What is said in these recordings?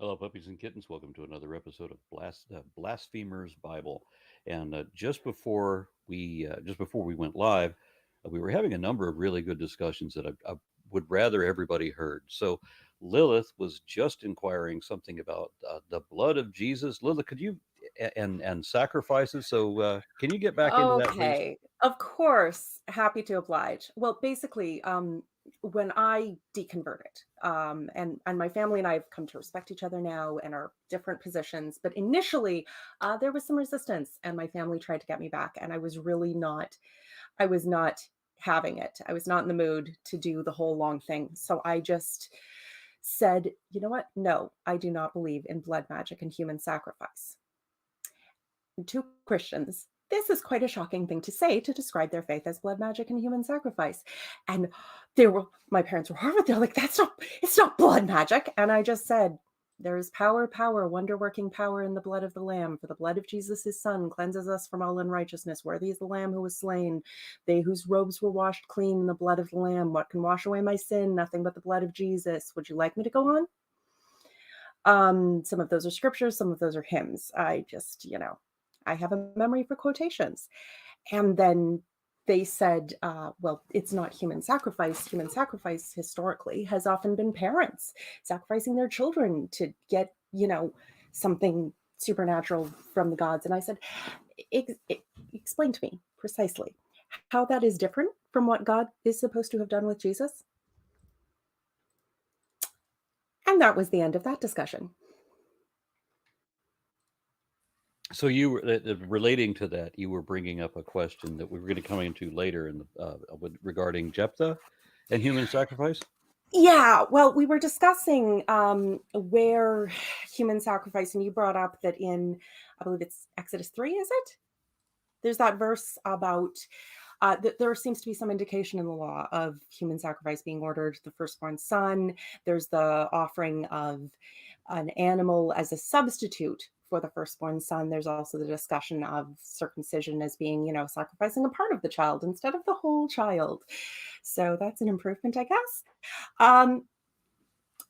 Hello, puppies and kittens. Welcome to another episode of Blasphemer's Bible. And just before we went live, we were having a number of really good discussions that I would rather everybody heard. So Lilith was just inquiring something about the blood of Jesus. Lilith, could you and sacrifices? So can you get back into that, please? Okay, of course, happy to oblige. Well, basically, when I deconverted, and my family and I have come to respect each other now and are different positions, but initially, there was some resistance, and my family tried to get me back, and I was not having it. I was not in the mood to do the whole long thing. So I just said, you know what? No, I do not believe in blood magic and human sacrifice. To Christians, this is quite a shocking thing to say to describe their faith as blood magic and human sacrifice. And my parents were horrified. They're like, it's not blood magic. And I just said, there is power, wonder-working power in the blood of the Lamb. For the blood of Jesus, his son, cleanses us from all unrighteousness. Worthy is the Lamb who was slain. They whose robes were washed clean in the blood of the Lamb. What can wash away my sin? Nothing but the blood of Jesus. Would you like me to go on? Some of those are scriptures. Some of those are hymns. I have a memory for quotations. And then they said, well, it's not human sacrifice. Human sacrifice historically has often been parents sacrificing their children to get, something supernatural from the gods. And I said, explain to me precisely how that is different from what God is supposed to have done with Jesus. And that was the end of that discussion. So you were relating to that. You were bringing up a question that we were going to come into later regarding Jephthah and human sacrifice. Yeah, well, we were discussing where human sacrifice, and you brought up that I believe it's Exodus 3, is it? There's that verse about that there seems to be some indication in the law of human sacrifice being ordered, the firstborn son. There's the offering of an animal as a substitute for the firstborn son. There's also the discussion of circumcision as being, sacrificing a part of the child instead of the whole child. So that's an improvement, I guess.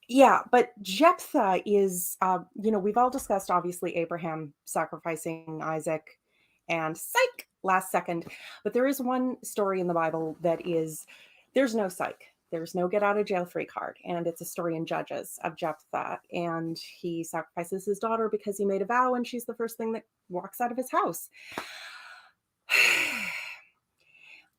Yeah, but Jephthah is, we've all discussed, obviously, Abraham sacrificing Isaac and psych, last second. But there is one story in the Bible there's no psych. There's no get out of jail free card. And it's a story in Judges of Jephthah. And he sacrifices his daughter because he made a vow, and she's the first thing that walks out of his house.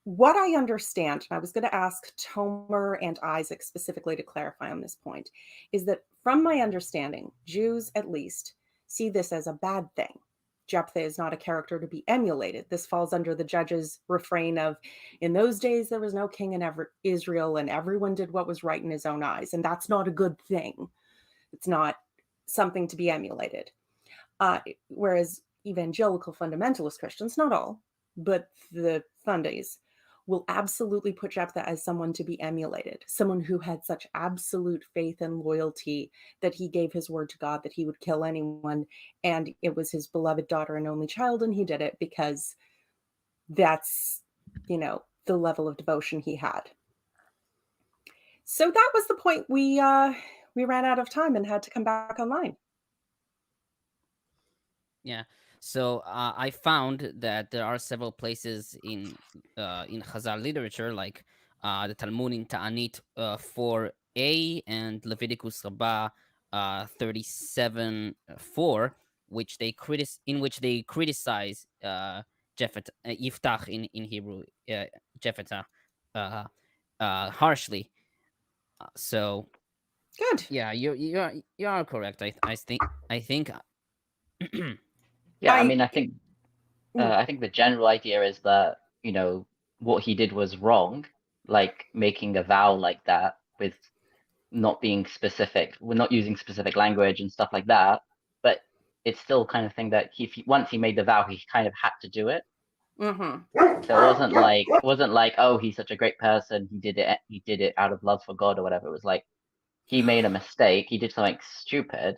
What I understand, and I was going to ask Tomer and Isaac specifically to clarify on this point, is that from my understanding, Jews at least see this as a bad thing. Jephthah is not a character to be emulated. This falls under the Judges' refrain of, in those days, there was no king in Israel, and everyone did what was right in his own eyes. And that's not a good thing. It's not something to be emulated. Whereas evangelical fundamentalist Christians, not all, but the Fundays, will absolutely put Jephthah as someone to be emulated, someone who had such absolute faith and loyalty that he gave his word to God that he would kill anyone, and it was his beloved daughter and only child, and he did it because that's, the level of devotion he had. So that was the point. We ran out of time and had to come back online. Yeah. So I found that there are several places in Chazal literature, like the Talmud in Ta'anit 4a and Leviticus Rabbah 37:4, in which they criticize Yiftach in Hebrew, Jephthah, harshly. So Good. yeah, you are correct. I think. Yeah, I mean, I think the general idea is that, what he did was wrong, like making a vow like that with not being specific, we're not using specific language and stuff like that. But it's still kind of thing that once he made the vow, he kind of had to do it. Mm-hmm. So it wasn't like, oh, he's such a great person, he did it out of love for God or whatever. It was like he made a mistake, he did something stupid,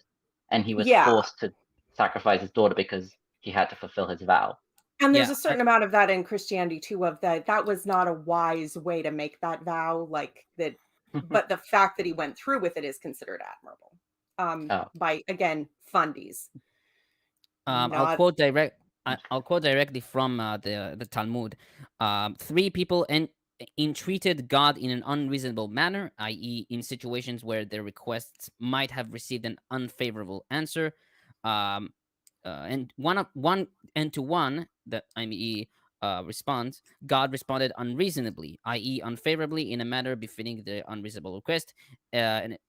and he was forced to sacrifice his daughter because he had to fulfill his vow. And there's a certain amount of that in Christianity too, of that was not a wise way to make that vow, like that. But the fact that he went through with it is considered admirable. by, again, fundies. I'll Not quote directly from the Talmud. 3 people entreated God in an unreasonable manner, i.e., in situations where their requests might have received an unfavorable answer. Um, and to one, that i.e. Responds, God responded unreasonably, i.e., unfavorably, in a manner befitting the unreasonable request. And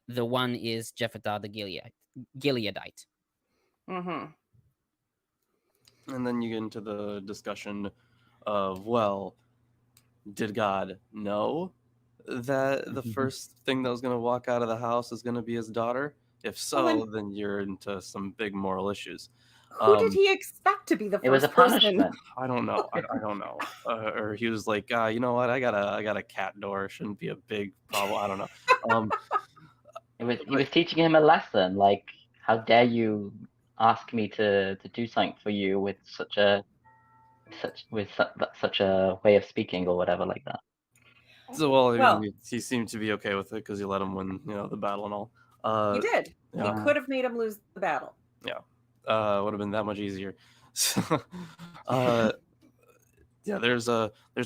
the one is Jephthah the Gileadite. Mm-hmm. And then you get into the discussion of, well, did God know that the first thing that was going to walk out of the house is going to be his daughter? If so, then you're into some big moral issues. Who did he expect to be the It was a first person? punishment. I don't know. I don't know. Or he was like, you know what? I got a cat door. It shouldn't be a big problem. I don't know. He was teaching him a lesson. Like, how dare you ask me to do something for you with such a way of speaking or whatever like that. So, well, I Well- mean, he seemed to be okay with it because he let him win, the battle and all. He did. yeah. He could have made him lose the battle. Yeah, would have been that much easier. So, yeah, there's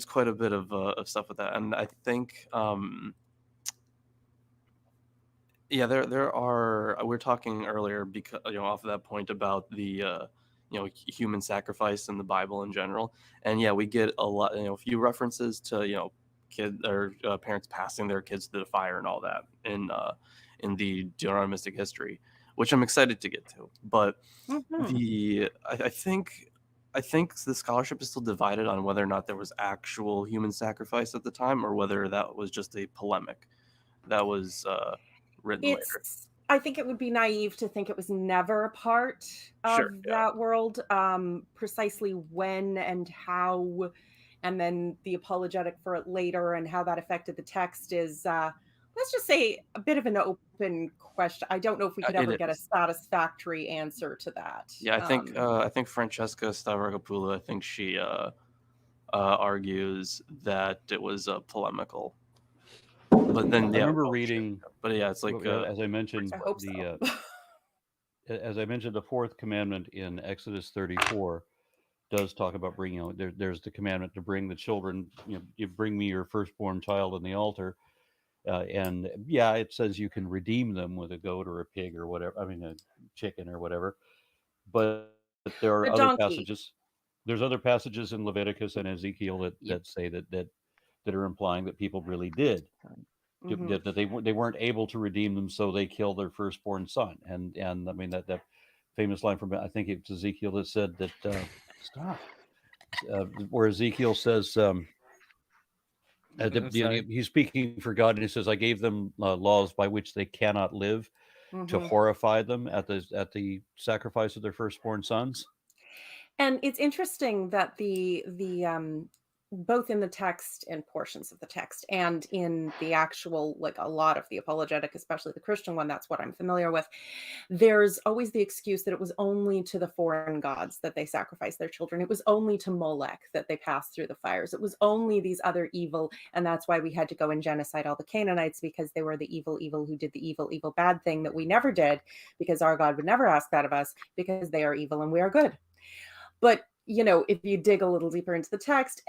quite a bit of stuff with that, and I think, yeah, there are. We were talking earlier because off of that point about the human sacrifice in the Bible in general, and yeah, we get a few references to kid or parents passing their kids to the fire and all that in the Deuteronomistic history, which I'm excited to get to. But I think the scholarship is still divided on whether or not there was actual human sacrifice at the time, or whether that was just a polemic that was written later. I think it would be naive to think it was never a part of that world. Precisely when and how, and then the apologetic for it later and how that affected the text is, let's just say, a bit of an open question. I don't know if we could ever get a satisfactory answer to that. Yeah, I think Francesca Stavrakopoulos, I think she argues that it was polemical. But then, I remember reading. But yeah, it's like as I mentioned, I hope so. As I mentioned, the 4th commandment in Exodus 34 does talk about bringing. There's the commandment to bring the children. You bring me your firstborn child on the altar, and yeah, it says you can redeem them with a goat or a pig or whatever. I mean, a chicken or whatever. But there are other passages. There's other passages in Leviticus and Ezekiel that say that are implying that people really did. That they weren't able to redeem them, so they killed their firstborn son. And I mean that famous line from, I think it's Ezekiel, that said that where Ezekiel says he's speaking for God, and he says, "I gave them laws by which they cannot live, to horrify them at the sacrifice of their firstborn sons." And it's interesting that the both in the text and portions of the text and in the actual, like a lot of the apologetic, especially the Christian one, that's what I'm familiar with, there's always the excuse that it was only to the foreign gods that they sacrificed their children. It was only to Molech that they passed through the fires. It was only these other evil, and that's why we had to go and genocide all the Canaanites, because they were the evil who did the evil bad thing that we never did, because our God would never ask that of us, because they are evil and we are good. But if you dig a little deeper into the text,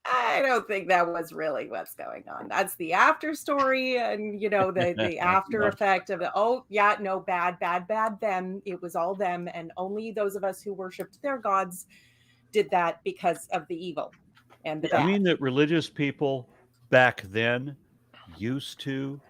I don't think that was really what's going on. That's the after story, and the after effect of it. Bad them. It was all them, and only those of us who worshipped their gods did that because of the evil and the bad. I mean that religious people back then used to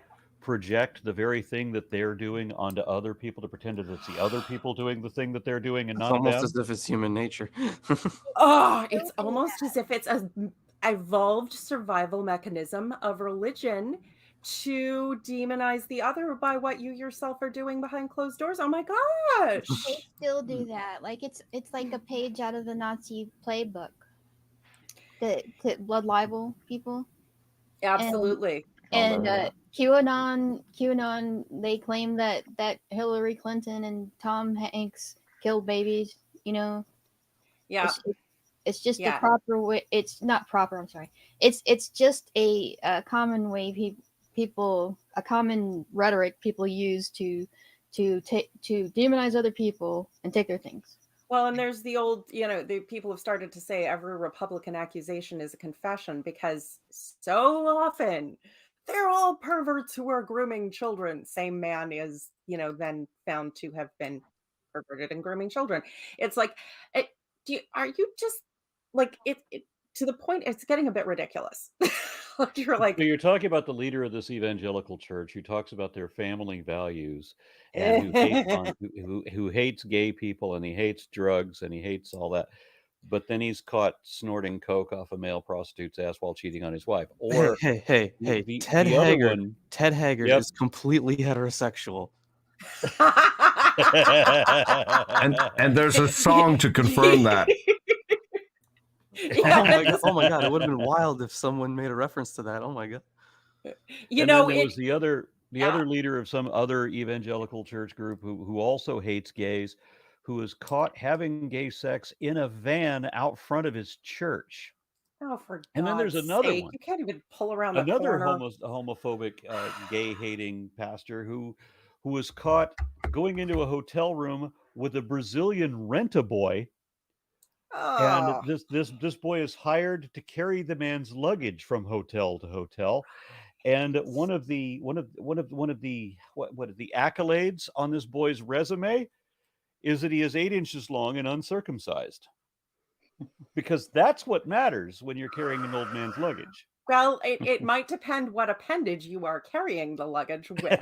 project the very thing that they're doing onto other people, to pretend that it's the other people doing the thing that they're doing and not them. It's almost as if it's human nature. It's almost as if it's an evolved survival mechanism of religion to demonize the other by what you yourself are doing behind closed doors. Oh my gosh. They still do that. Like it's like a page out of the Nazi playbook. The blood libel people. Absolutely. And QAnon, they claim that Hillary Clinton and Tom Hanks killed babies, Yeah. It's just a proper way. It's not proper. I'm sorry. It's just a common way common rhetoric people use to demonize other people and take their things. Well, and there's the old, the people have started to say every Republican accusation is a confession, because so often they're all perverts who are grooming children. Same man is, then found to have been perverted and grooming children. It's like, are you just like it to the point? It's getting a bit ridiculous. Like, you're like, So you're talking about the leader of this evangelical church who talks about their family values and who hates gay people, and he hates drugs, and he hates all that. But then he's caught snorting coke off a male prostitute's ass while cheating on his wife. Or hey, Ted the other Haggard. one, Ted Haggard Yep. is completely heterosexual. And there's a song to confirm that. Oh my god! It would have been wild if someone made a reference to that. Oh my god! Then there was the other leader of some other evangelical church group who also hates gays, who was caught having gay sex in a van out front of his church. Oh, for And then there's God's another sake, one. you can't even pull around the Another corner. homophobic, gay-hating pastor who was caught going into a hotel room with a Brazilian rent-a-boy. Oh. And this boy is hired to carry the man's luggage from hotel to hotel. And one of the accolades on this boy's resume is that he is 8 inches long and uncircumcised. Because that's what matters when you're carrying an old man's luggage. Well, it might depend what appendage you are carrying the luggage with.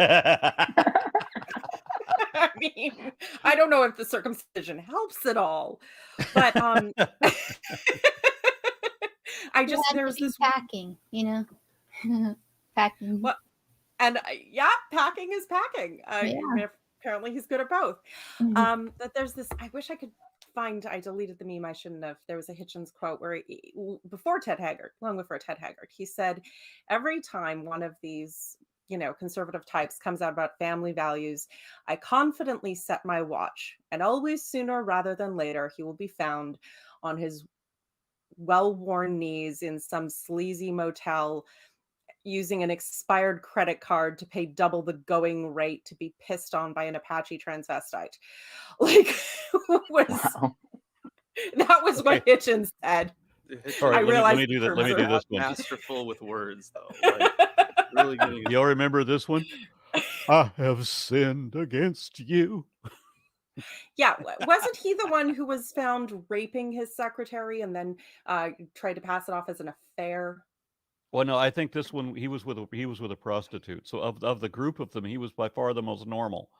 I mean, I don't know if the circumcision helps at all, but there's this packing, packing. What? And packing is packing. Apparently, he's good at both. But there's this. I wish I could find. I deleted the meme. I shouldn't have. There was a Hitchens quote where long before Ted Haggard, he said, every time one of these conservative types comes out about family values, I confidently set my watch, and always sooner rather than later, he will be found on his well-worn knees in some sleazy motel using an expired credit card to pay double the going rate to be pissed on by an Apache transvestite. Like, that was what Hitchens said. All right, I realized let me do this one. Masterful with words, though. Like, really getting Y'all remember this one? I have sinned against you. Yeah, wasn't he the one who was found raping his secretary and then tried to pass it off as an affair? Well, no, I think this one he was with a prostitute. So of the group of them, he was by far the most normal.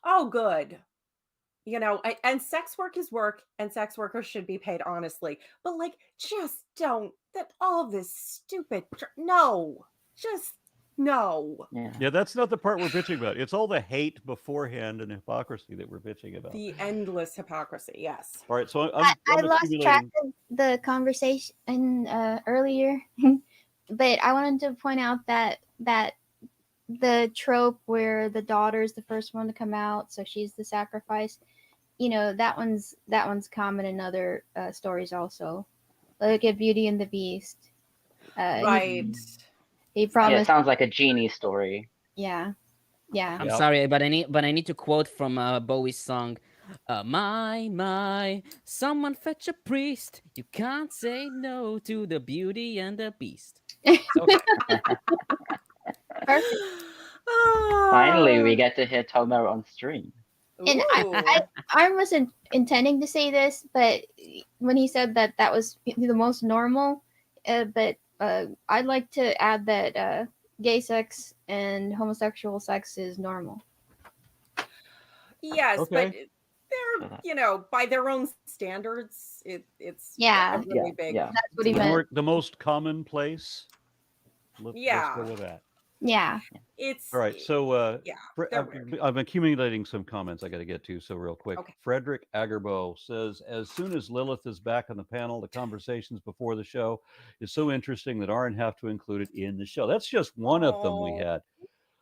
Oh, good. And sex work is work, and sex workers should be paid honestly. But just don't. That all this stupid. No. Just no. Yeah, that's not the part we're bitching about. It's all the hate beforehand and hypocrisy that we're bitching about. The endless hypocrisy, yes. All right, so I lost track of the conversation earlier, but I wanted to point out that the trope where the daughter's the first one to come out, so she's the sacrifice. That one's common in other stories also. Look at Beauty and the Beast. Right. He promised. It sounds like a genie story. Yeah. I'm sorry, but I need to quote from Bowie's song. My, someone fetch a priest. You can't say no to the Beauty and the Beast. Perfect. Finally, we get to hear Tomer on stream. And I wasn't intending to say this, but when he said that was the most normal, but I'd like to add that gay sex and homosexual sex is normal. Yes, Okay. but they're, by their own standards, it's really big. Yeah. That's what he meant. The most commonplace. Let's go with that. Yeah. It's all right. So they're weird. I'm accumulating some comments I got to get to. So real quick, Okay. Frederick Agerbo says, as soon as Lilith is back on the panel, the conversations before the show is so interesting that Aaron have to include it in the show. That's just one of them we had.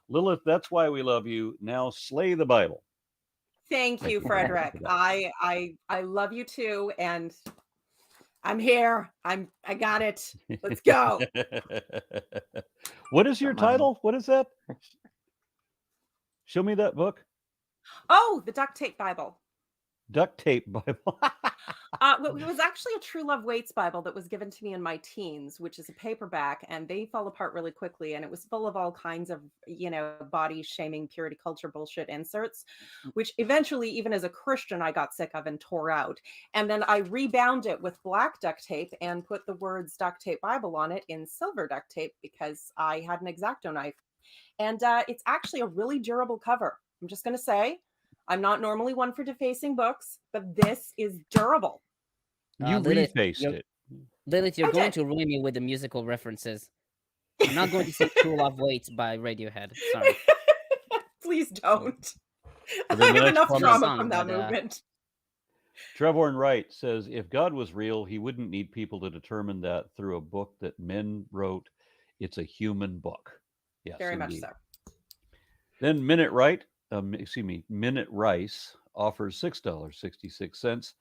Lilith, that's why we love you. Now slay the Bible. Thank you, Frederick. I love you too, and I'm here. I got it. Let's go. What is your Come on. title? What is that? Show me that book. Oh, the Duct Tape Bible. Duct Tape Bible. It was actually a True Love Waits Bible that was given to me in my teens, which is a paperback, and they fall apart really quickly. And it was full of all kinds of, body shaming, purity culture bullshit inserts, which eventually, even as a Christian, I got sick of and tore out. And then I rebound it with black duct tape and put the words Duct Tape Bible on it in silver duct tape because I had an X-Acto knife. And it's actually a really durable cover. I'm just going to say, I'm not normally one for defacing books, but this is durable. You Lilith, refaced it. Lilith, you're I going did. to ruin me with the musical references. I'm not going to sing True Love Waits by Radiohead. Sorry. Please don't. And I then the have next enough one- trauma Song, from that but, movement. Trevor Wright says, if God was real, he wouldn't need people to determine that through a book that men wrote. It's a human book. Yes, Very much indeed. so. Then Minute Rice offers $6.66.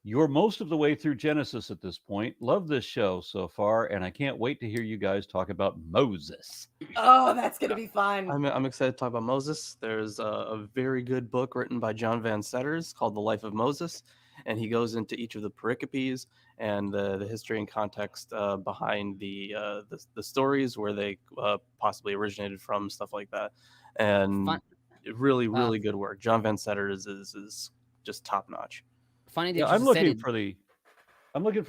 You're most of the way through Genesis at this point. Love this show so far, and I can't wait to hear you guys talk about Moses. Oh, that's going to be fun. I'm excited to talk about Moses. There's a very good book written by John Van Setters called The Life of Moses, and he goes into each of the pericopes and the history and context behind the stories, where they possibly originated from, stuff like that. And Fun- really, really good work. John Van Setters is just top notch. Funny that Yeah, you I'm just looking said for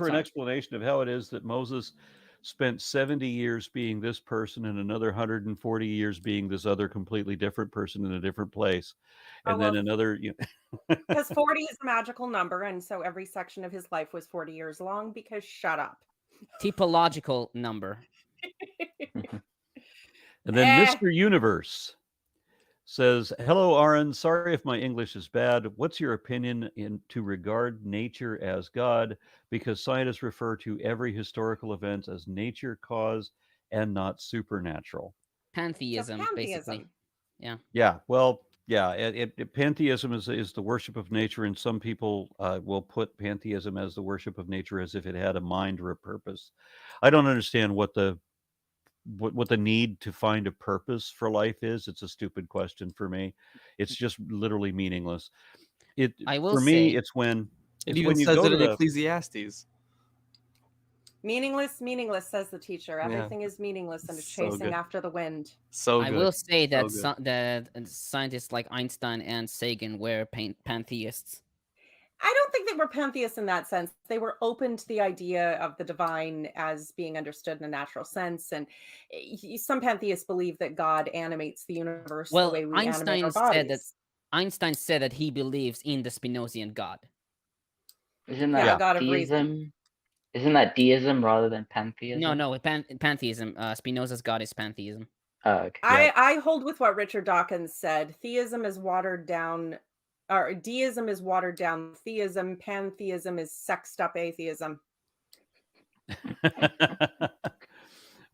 an Sorry. explanation of how it is that Moses spent 70 years being this person and another 140 years being this other completely different person in a different place, Oh, and then well, another. because 40 is a magical number, and so every section of his life was 40 years long, because shut up. typological number. And then Eh. Mr. Universe says, hello, Aaron. Sorry if my English is bad. What's your opinion to regard nature as God? Because scientists refer to every historical event as nature cause and not supernatural. Pantheism, basically. pantheism. Yeah, well, yeah, pantheism is the worship of nature, and some people will put pantheism as the worship of nature as if it had a mind or a purpose. I don't understand what the need to find a purpose for life is. It's a stupid question for me. It's just literally meaningless. I will For me, say- it's when It it's even when you says go it to in the Ecclesiastes. Meaningless, says the teacher. Yeah. Everything is meaningless and So chasing good. after the wind. So I good. will say that So good. that scientists like Einstein and Sagan were pantheists. I don't think they were pantheists in that sense. They were open to the idea of the divine as being understood in a natural sense. And some pantheists believe that God animates the universe Well, the way we animate Einstein our said that bodies. Einstein said that he believes in the Spinozian God. Isn't Yeah, that God of reason. deism? Isn't that deism rather than pantheism? No, pantheism. Spinoza's God is pantheism. Oh, okay. I hold with what Richard Dawkins said. Theism is watered down, or deism is watered down theism. Pantheism is sexed up atheism.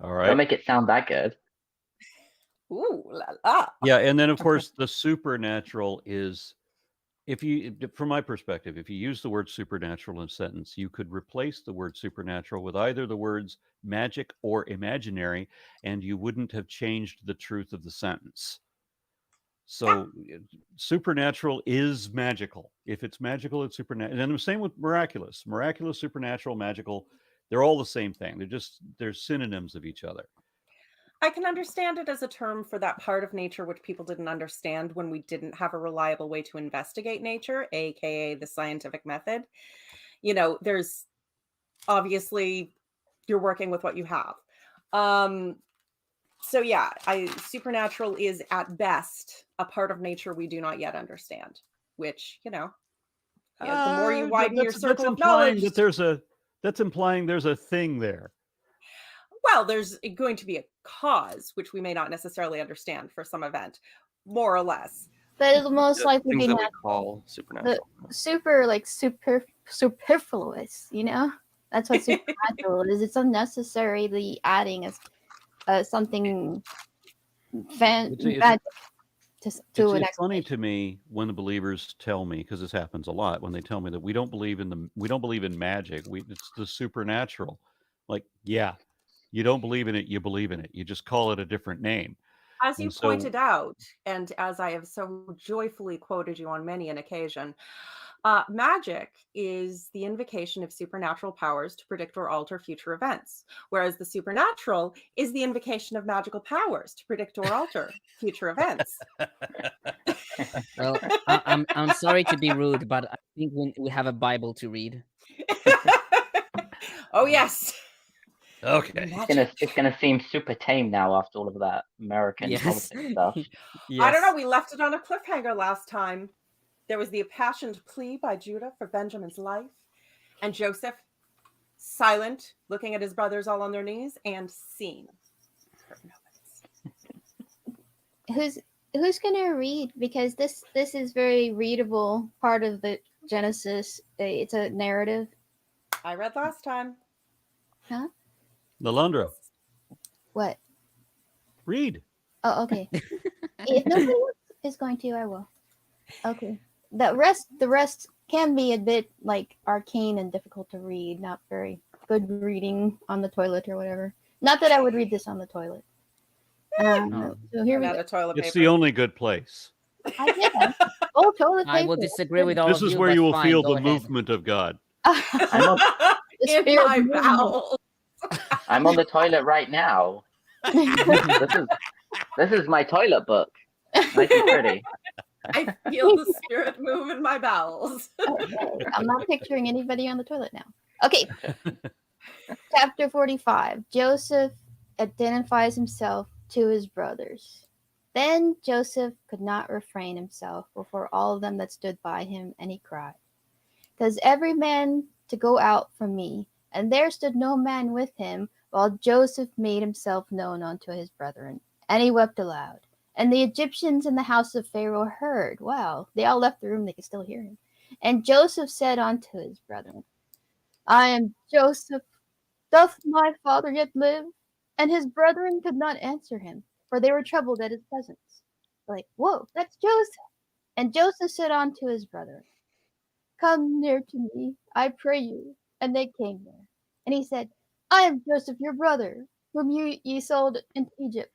all right. Don't make it sound that good. Ooh la la. Yeah, and then of course the supernatural is, from my perspective, if you use the word supernatural in a sentence, you could replace the word supernatural with either the words magic or imaginary, and you wouldn't have changed the truth of the sentence. So supernatural is magical. If it's magical, it's supernatural. And the same with miraculous. Miraculous, supernatural, magical, they're all the same thing. They're synonyms of each other. I can understand it as a term for that part of nature which people didn't understand when we didn't have a reliable way to investigate nature, aka the scientific method. There's obviously you're working with what you have. So yeah, supernatural is at best a part of nature we do not yet understand, which, the more you widen your circle of knowledge, that's implying there's a thing there. well, there's going to be a cause, which we may not necessarily understand for some event, more or less. But it'll most likely Things be that we natural. call supernatural. Superfluous, That's what supernatural is. It's unnecessarily adding something It's magic to an It's funny explanation. to me when the believers tell me, because this happens a lot, when they tell me that we don't believe in magic. It's the supernatural. Like, yeah, you don't believe in it, you believe in it. You just call it a different name. As you And so pointed out, and as I have so joyfully quoted you on many an occasion, magic is the invocation of supernatural powers to predict or alter future events, whereas the supernatural is the invocation of magical powers to predict or alter future events. Well, I'm sorry to be rude, but I think we have a Bible to read. Oh, yes. okay. It's gonna seem super tame now after all of that American Yes. politics stuff. I don't know. Yes. We left it on a cliffhanger last time. There was the impassioned plea by Judah for Benjamin's life, and Joseph, silent, looking at his brothers all on their knees, and seen. Heard no words. Who's gonna read? Because this is very readable part of the Genesis. It's a narrative. I read last time. Huh? Nalandra, What? read. Oh, okay. If nobody else is going to, I will. Okay. The rest can be a bit like arcane and difficult to read. Not very good reading on the toilet or whatever. Not that I would read this on the toilet. So here we Run out go. of toilet It's paper. the only good place. I guess. Oh, toilet paper. I will disagree with all This of is you, where but you will fine, feel go the ahead. movement of God. The In spirit my movement. bowels. I'm on the toilet right now. This is my toilet book. Nice and pretty. I feel the spirit move in my bowels. Okay, I'm not picturing anybody on the toilet now. Okay. Chapter 45. Joseph identifies himself to his brothers. Then Joseph could not refrain himself before all of them that stood by him, and he cried, "'Cause every man to go out from me, and there stood no man with him, while Joseph made himself known unto his brethren. And he wept aloud. And the Egyptians in the house of Pharaoh heard." Wow, they all left the room, they could still hear him. "And Joseph said unto his brethren, I am Joseph. Doth my father yet live? And his brethren could not answer him, for they were troubled at his presence." Like, whoa, that's Joseph. "And Joseph said unto his brethren, Come near to me, I pray you. And they came near. And he said, I am Joseph your brother, whom ye sold into Egypt.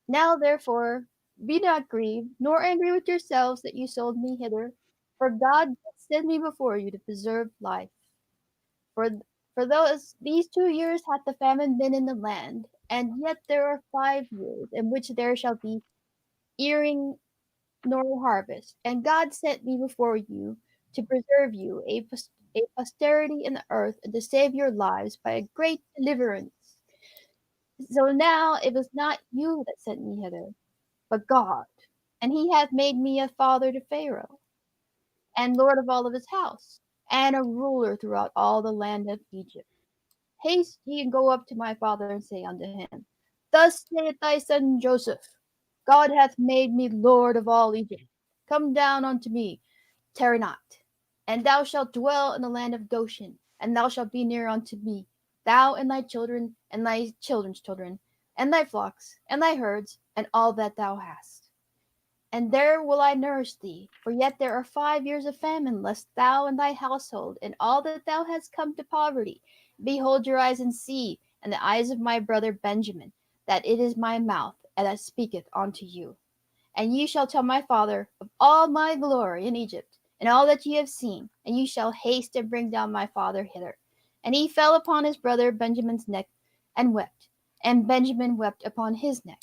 Now therefore be not grieved, nor angry with yourselves that you sold me hither, for God did send me before you to preserve life. For these 2 years hath the famine been in the land, and yet there are 5 years in which there shall be earing nor harvest. And God sent me before you to preserve you a posterity in the earth, and to save your lives by a great deliverance. So now it was not you that sent me hither, but God. And he hath made me a father to Pharaoh, and lord of all of his house, and a ruler throughout all the land of Egypt. Haste ye and go up to my father, and say unto him, Thus saith thy son Joseph, God hath made me lord of all Egypt. Come down unto me, tarry not. And thou shalt dwell in the land of Goshen, and thou shalt be near unto me, thou and thy children, and thy children's children, and thy flocks, and thy herds, and all that thou hast. And there will I nourish thee, for yet there are 5 years of famine, lest thou and thy household, and all that thou hast come to poverty. Behold your eyes and see, and the eyes of my brother Benjamin, that it is my mouth that speaketh unto you. And ye shall tell my father of all my glory in Egypt, and all that ye have seen, and ye shall haste and bring down my father hither. And he fell upon his brother Benjamin's neck, and wept, and Benjamin wept upon his neck.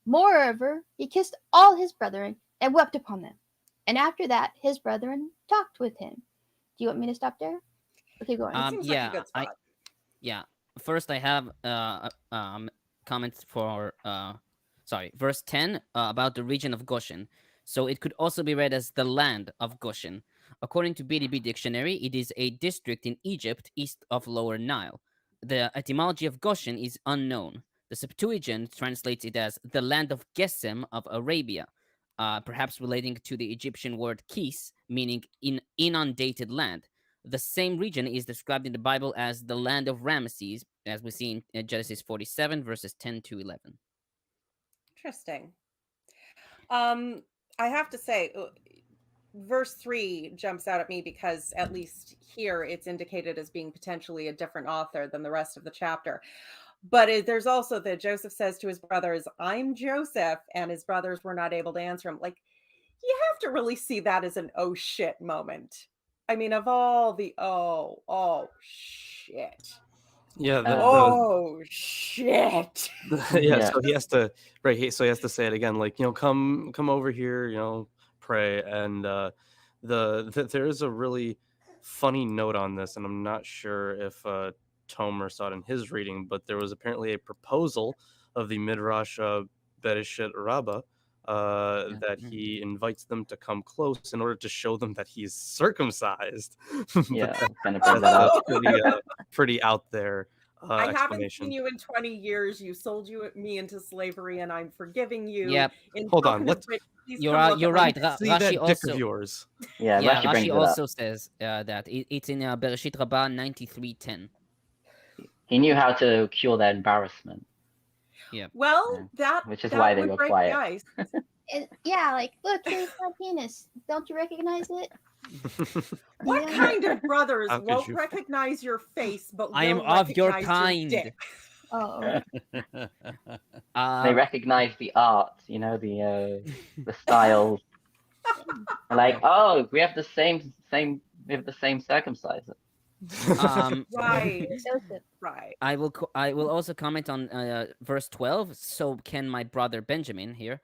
Moreover, he kissed all his brethren, and wept upon them. And after that, his brethren talked with him. Do you want me to stop there? Okay, go on. Seems like a good spot. First I have comments for verse 10 about the region of Goshen. So it could also be read as the land of Goshen. According to BDB Dictionary, it is a district in Egypt east of Lower Nile. The etymology of Goshen is unknown. The Septuagint translates it as the land of Gesem of Arabia, perhaps relating to the Egyptian word kis, meaning inundated land. The same region is described in the Bible as the land of Ramesses, as we see in Genesis 47, verses 10 to 11. Interesting. I have to say, verse 3 jumps out at me because at least here it's indicated as being potentially a different author than the rest of the chapter. But there's also that Joseph says to his brothers, I'm Joseph, and his brothers were not able to answer him. Like, you have to really see that as an oh shit moment. I mean, of all the oh shit. Yeah, Oh shit. yeah. So he has to so he has to say it again, like, come over here, pray. And there is a really funny note on this, and I'm not sure if Tomer saw it in his reading, but there was apparently a proposal of the Midrash Bereshit Rabbah that he invites them to come close in order to show them that he's circumcised. Yeah, But kind of bring that up. pretty out there. I haven't seen you in 20 years. You sold me into slavery, and I'm forgiving you. Yep. Hold on. You're right. See Rashi that dick also, of yours. Yeah, Rashi brings Rashi it also up. says that it's in Bereshit Rabbah 93:10. He knew how to cure their embarrassment. Yeah. Well, which is that why they would were break quiet. the ice. Yeah, like, look, here's my penis. Don't you recognize it? What Yeah. kind of brothers How could won't you- recognize your face, but I am will of your recognize kind. dick? Oh, They recognize the art, the styles. Like, oh, we have the same circumciser. Right. Joseph. Right. I will also comment on verse 12. So can my brother Benjamin here.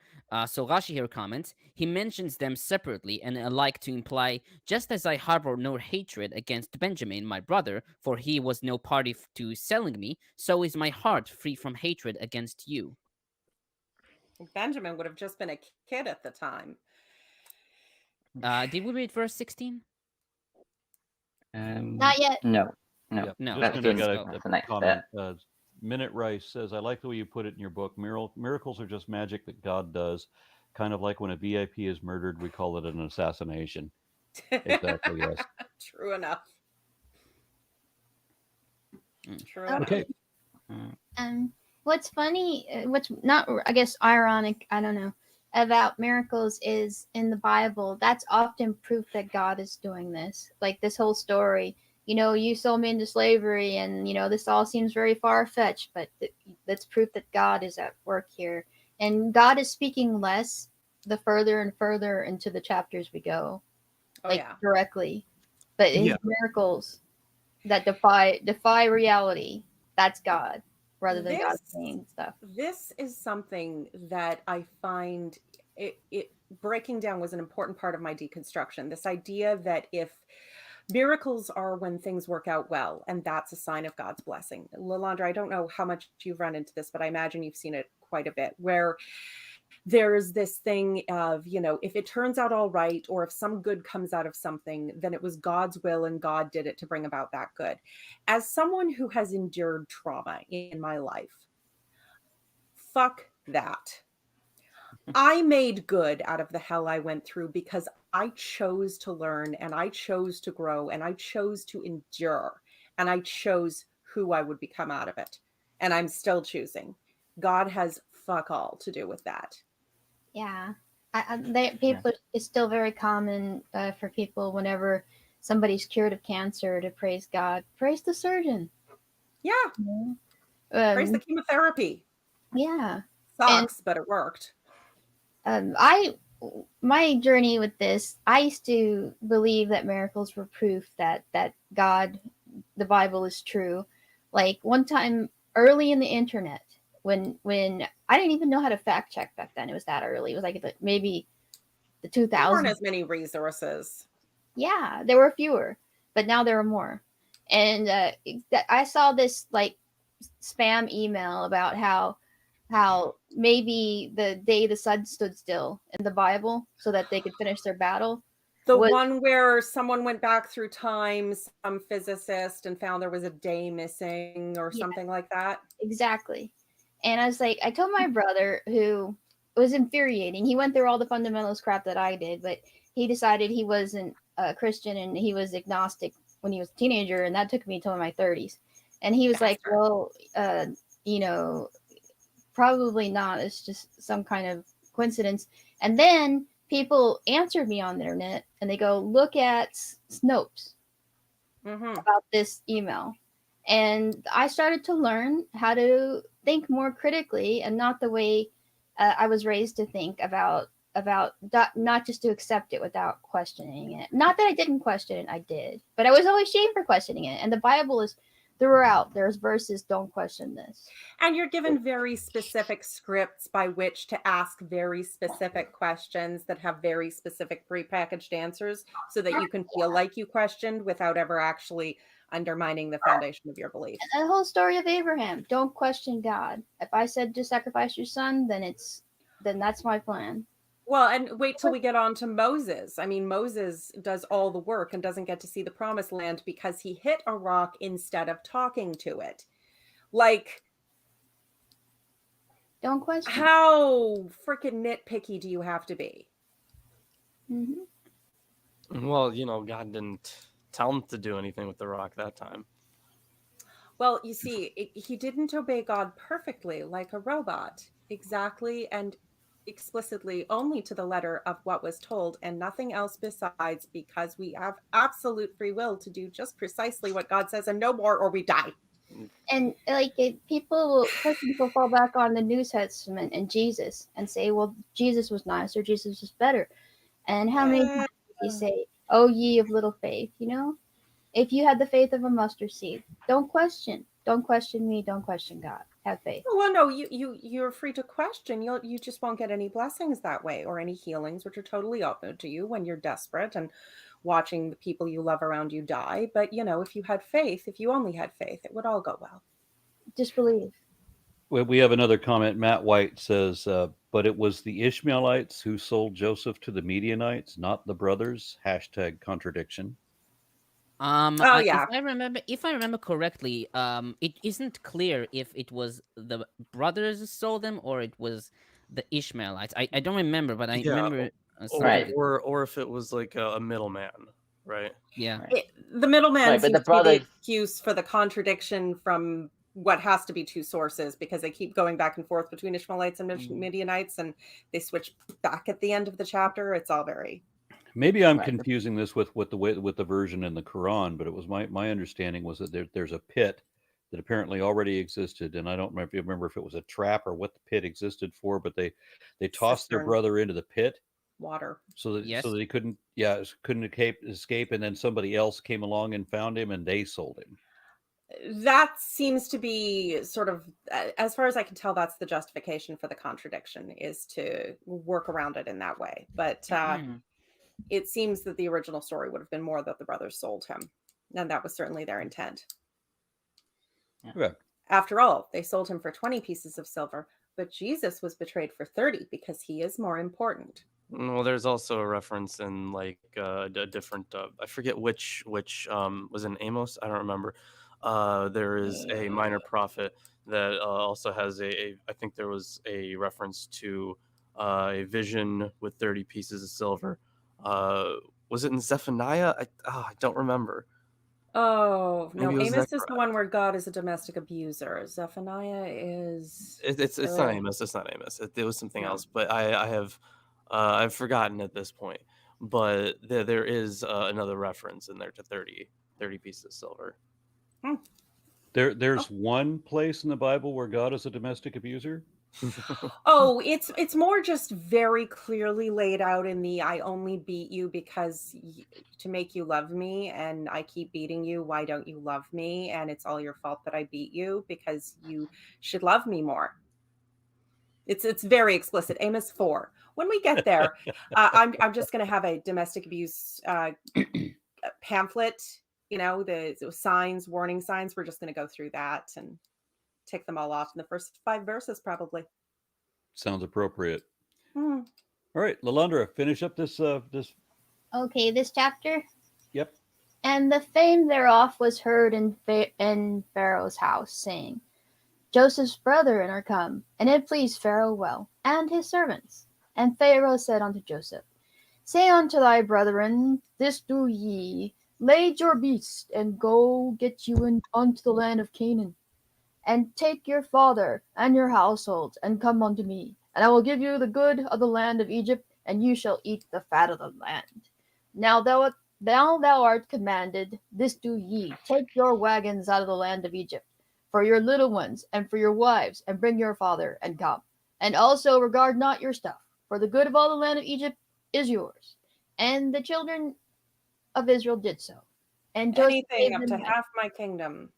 So Rashi here comments, he mentions them separately and alike to imply, just as I harbor no hatred against Benjamin, my brother, for he was no party to selling me, so is my heart free from hatred against you. Benjamin would have just been a kid at the time. Did we read verse 16? Not yet. No. Yeah, No. just That's gonna the- got that's a the next comment. Minute Rice says, I like the way you put it in your book. Miracles are just magic that God does. Kind of like when a VIP is murdered, we call it an assassination. Exactly, yes. True enough. True Okay. enough. What's funny, what's not, I guess, ironic, I don't know, about miracles is in the Bible, that's often proof that God is doing this. Like this whole story, you sold me into slavery, and this all seems very far-fetched, but that's proof that God is at work here. And God is speaking less the further and further into the chapters we go, directly. But his miracles that defy reality, that's God, rather than God saying stuff. This is something that I find it breaking down was an important part of my deconstruction. This idea that if miracles are when things work out well, and that's a sign of God's blessing. Lalandra, I don't know how much you've run into this, but I imagine you've seen it quite a bit, where there's this thing of, if it turns out all right, or if some good comes out of something, then it was God's will and God did it to bring about that good. As someone who has endured trauma in my life, fuck that. I made good out of the hell I went through because I chose to learn, and I chose to grow, and I chose to endure, and I chose who I would become out of it. And I'm still choosing. God has fuck all to do with that. Yeah. It's still very common for people, whenever somebody's cured of cancer, to praise God. Praise the surgeon. Yeah. Praise the chemotherapy. Yeah. Sucks, but it worked. My journey with this, I used to believe that miracles were proof that God, the Bible, is true. Like one time early in the internet, when I didn't even know how to fact check back then. It was that early. It was like maybe the 2000s. There weren't as many resources. Yeah, there were fewer, but now there are more. And I saw this like spam email about how maybe the day the sun stood still in the Bible so that they could finish their battle. The one where someone went back through time, some physicist, and found there was a day missing or something like that. Exactly. And I was like, I told my brother, who was infuriating. He went through all the fundamentalist crap that I did, but he decided he wasn't a Christian and he was agnostic when he was a teenager, and that took me until my 30s. And he was like, well, probably not. It's just some kind of coincidence. And then people answered me on the internet, and they go, look at Snopes about this email. And I started to learn how to think more critically, and not the way I was raised to think about not just to accept it without questioning it. Not that I didn't question it, I did, but I was always shamed for questioning it. And the Bible is throughout. There's verses, don't question this. And you're given very specific scripts by which to ask very specific questions that have very specific prepackaged answers, so that you can feel like you questioned without ever actually undermining the foundation of your belief. And the whole story of Abraham, don't question God. If I said to sacrifice your son, then that's my plan. Well, and wait till we get on to Moses. I mean, Moses does all the work and doesn't get to see the promised land because he hit a rock instead of talking to it. Like, don't question. How freaking nitpicky do you have to be? Mm-hmm. Well, God didn't tell him to do anything with the rock that time. Well, you see, he didn't obey God perfectly like a robot. Exactly, and explicitly only to the letter of what was told, and nothing else besides, because we have absolute free will to do just precisely what God says and no more, or we die. And people fall back on the New Testament and Jesus and say, well, Jesus was nice, or Jesus was better. And how many times did he say, oh, ye of little faith? If you had the faith of a mustard seed, don't question me, don't question God. Have faith. Well, no, you're free to question. You just won't get any blessings that way, or any healings, which are totally open to you when you're desperate and watching the people you love around you die. But if you only had faith, it would all go well. Just believe. We have another comment. Matt White says, but it was the Ishmaelites who sold Joseph to the Midianites, not the brothers. # contradiction. Yeah. If I remember correctly, it isn't clear if it was the brothers who sold them or it was the Ishmaelites. I don't remember, but I remember. Or if it was like a middleman, right? Yeah. The middleman seems to be the excuse for the contradiction from what has to be two sources, because they keep going back and forth between Ishmaelites and Midianites, and they switch back at the end of the chapter. It's all very... Maybe I'm confusing this with the version in the Quran, but it was my understanding was that there's a pit that apparently already existed, and I don't remember if it was a trap or what the pit existed for, but they tossed their brother into the pit, water, so that he couldn't escape, and then somebody else came along and found him, and they sold him. That seems to be sort of, as far as I can tell, that's the justification for the contradiction, is to work around it in that way. But it seems that the original story would have been more that the brothers sold him, and that was certainly their intent. Yeah. After all, they sold him for 20 pieces of silver, but Jesus was betrayed for 30 because he is more important. Well, there's also a reference in like a different, I forget which was in Amos. I don't remember. There is a minor prophet that also has I think there was a reference to a vision with 30 pieces of silver. Was it in Zephaniah? I don't remember. Oh, no, Amos is the one where God is a domestic abuser. Zephaniah is... It's not Amos. It's not Amos. It was something else, but I've forgotten at this point. But there is another reference in there to 30 pieces of silver. There's one place in the Bible where God is a domestic abuser. Oh, it's more just very clearly laid out in the I only beat you because to make you love me, and I keep beating you. Why don't you love me? And it's all your fault that I beat you because you should love me more. It's very explicit. Amos 4. When we get there, I'm just going to have a domestic abuse pamphlet. The signs, warning signs. We're just going to go through that and tick them all off in the first 5 verses, probably. Sounds appropriate. All right, Lalandra, finish up this. Okay, this chapter. Yep. And the fame thereof was heard in Pharaoh's house, saying, Joseph's brethren are come, and it pleased Pharaoh well, and his servants. And Pharaoh said unto Joseph, Say unto thy brethren, this do ye, lade your beast, and go get you unto the land of Canaan. And take your father and your household, and come unto me, and I will give you the good of the land of Egypt, and you shall eat the fat of the land. Now thou art commanded, this do ye, take your wagons out of the land of Egypt, for your little ones, and for your wives, and bring your father, and come. And also regard not your stuff, for the good of all the land of Egypt is yours. And the children of Israel did so. And Joseph Anything gave up to them half my kingdom.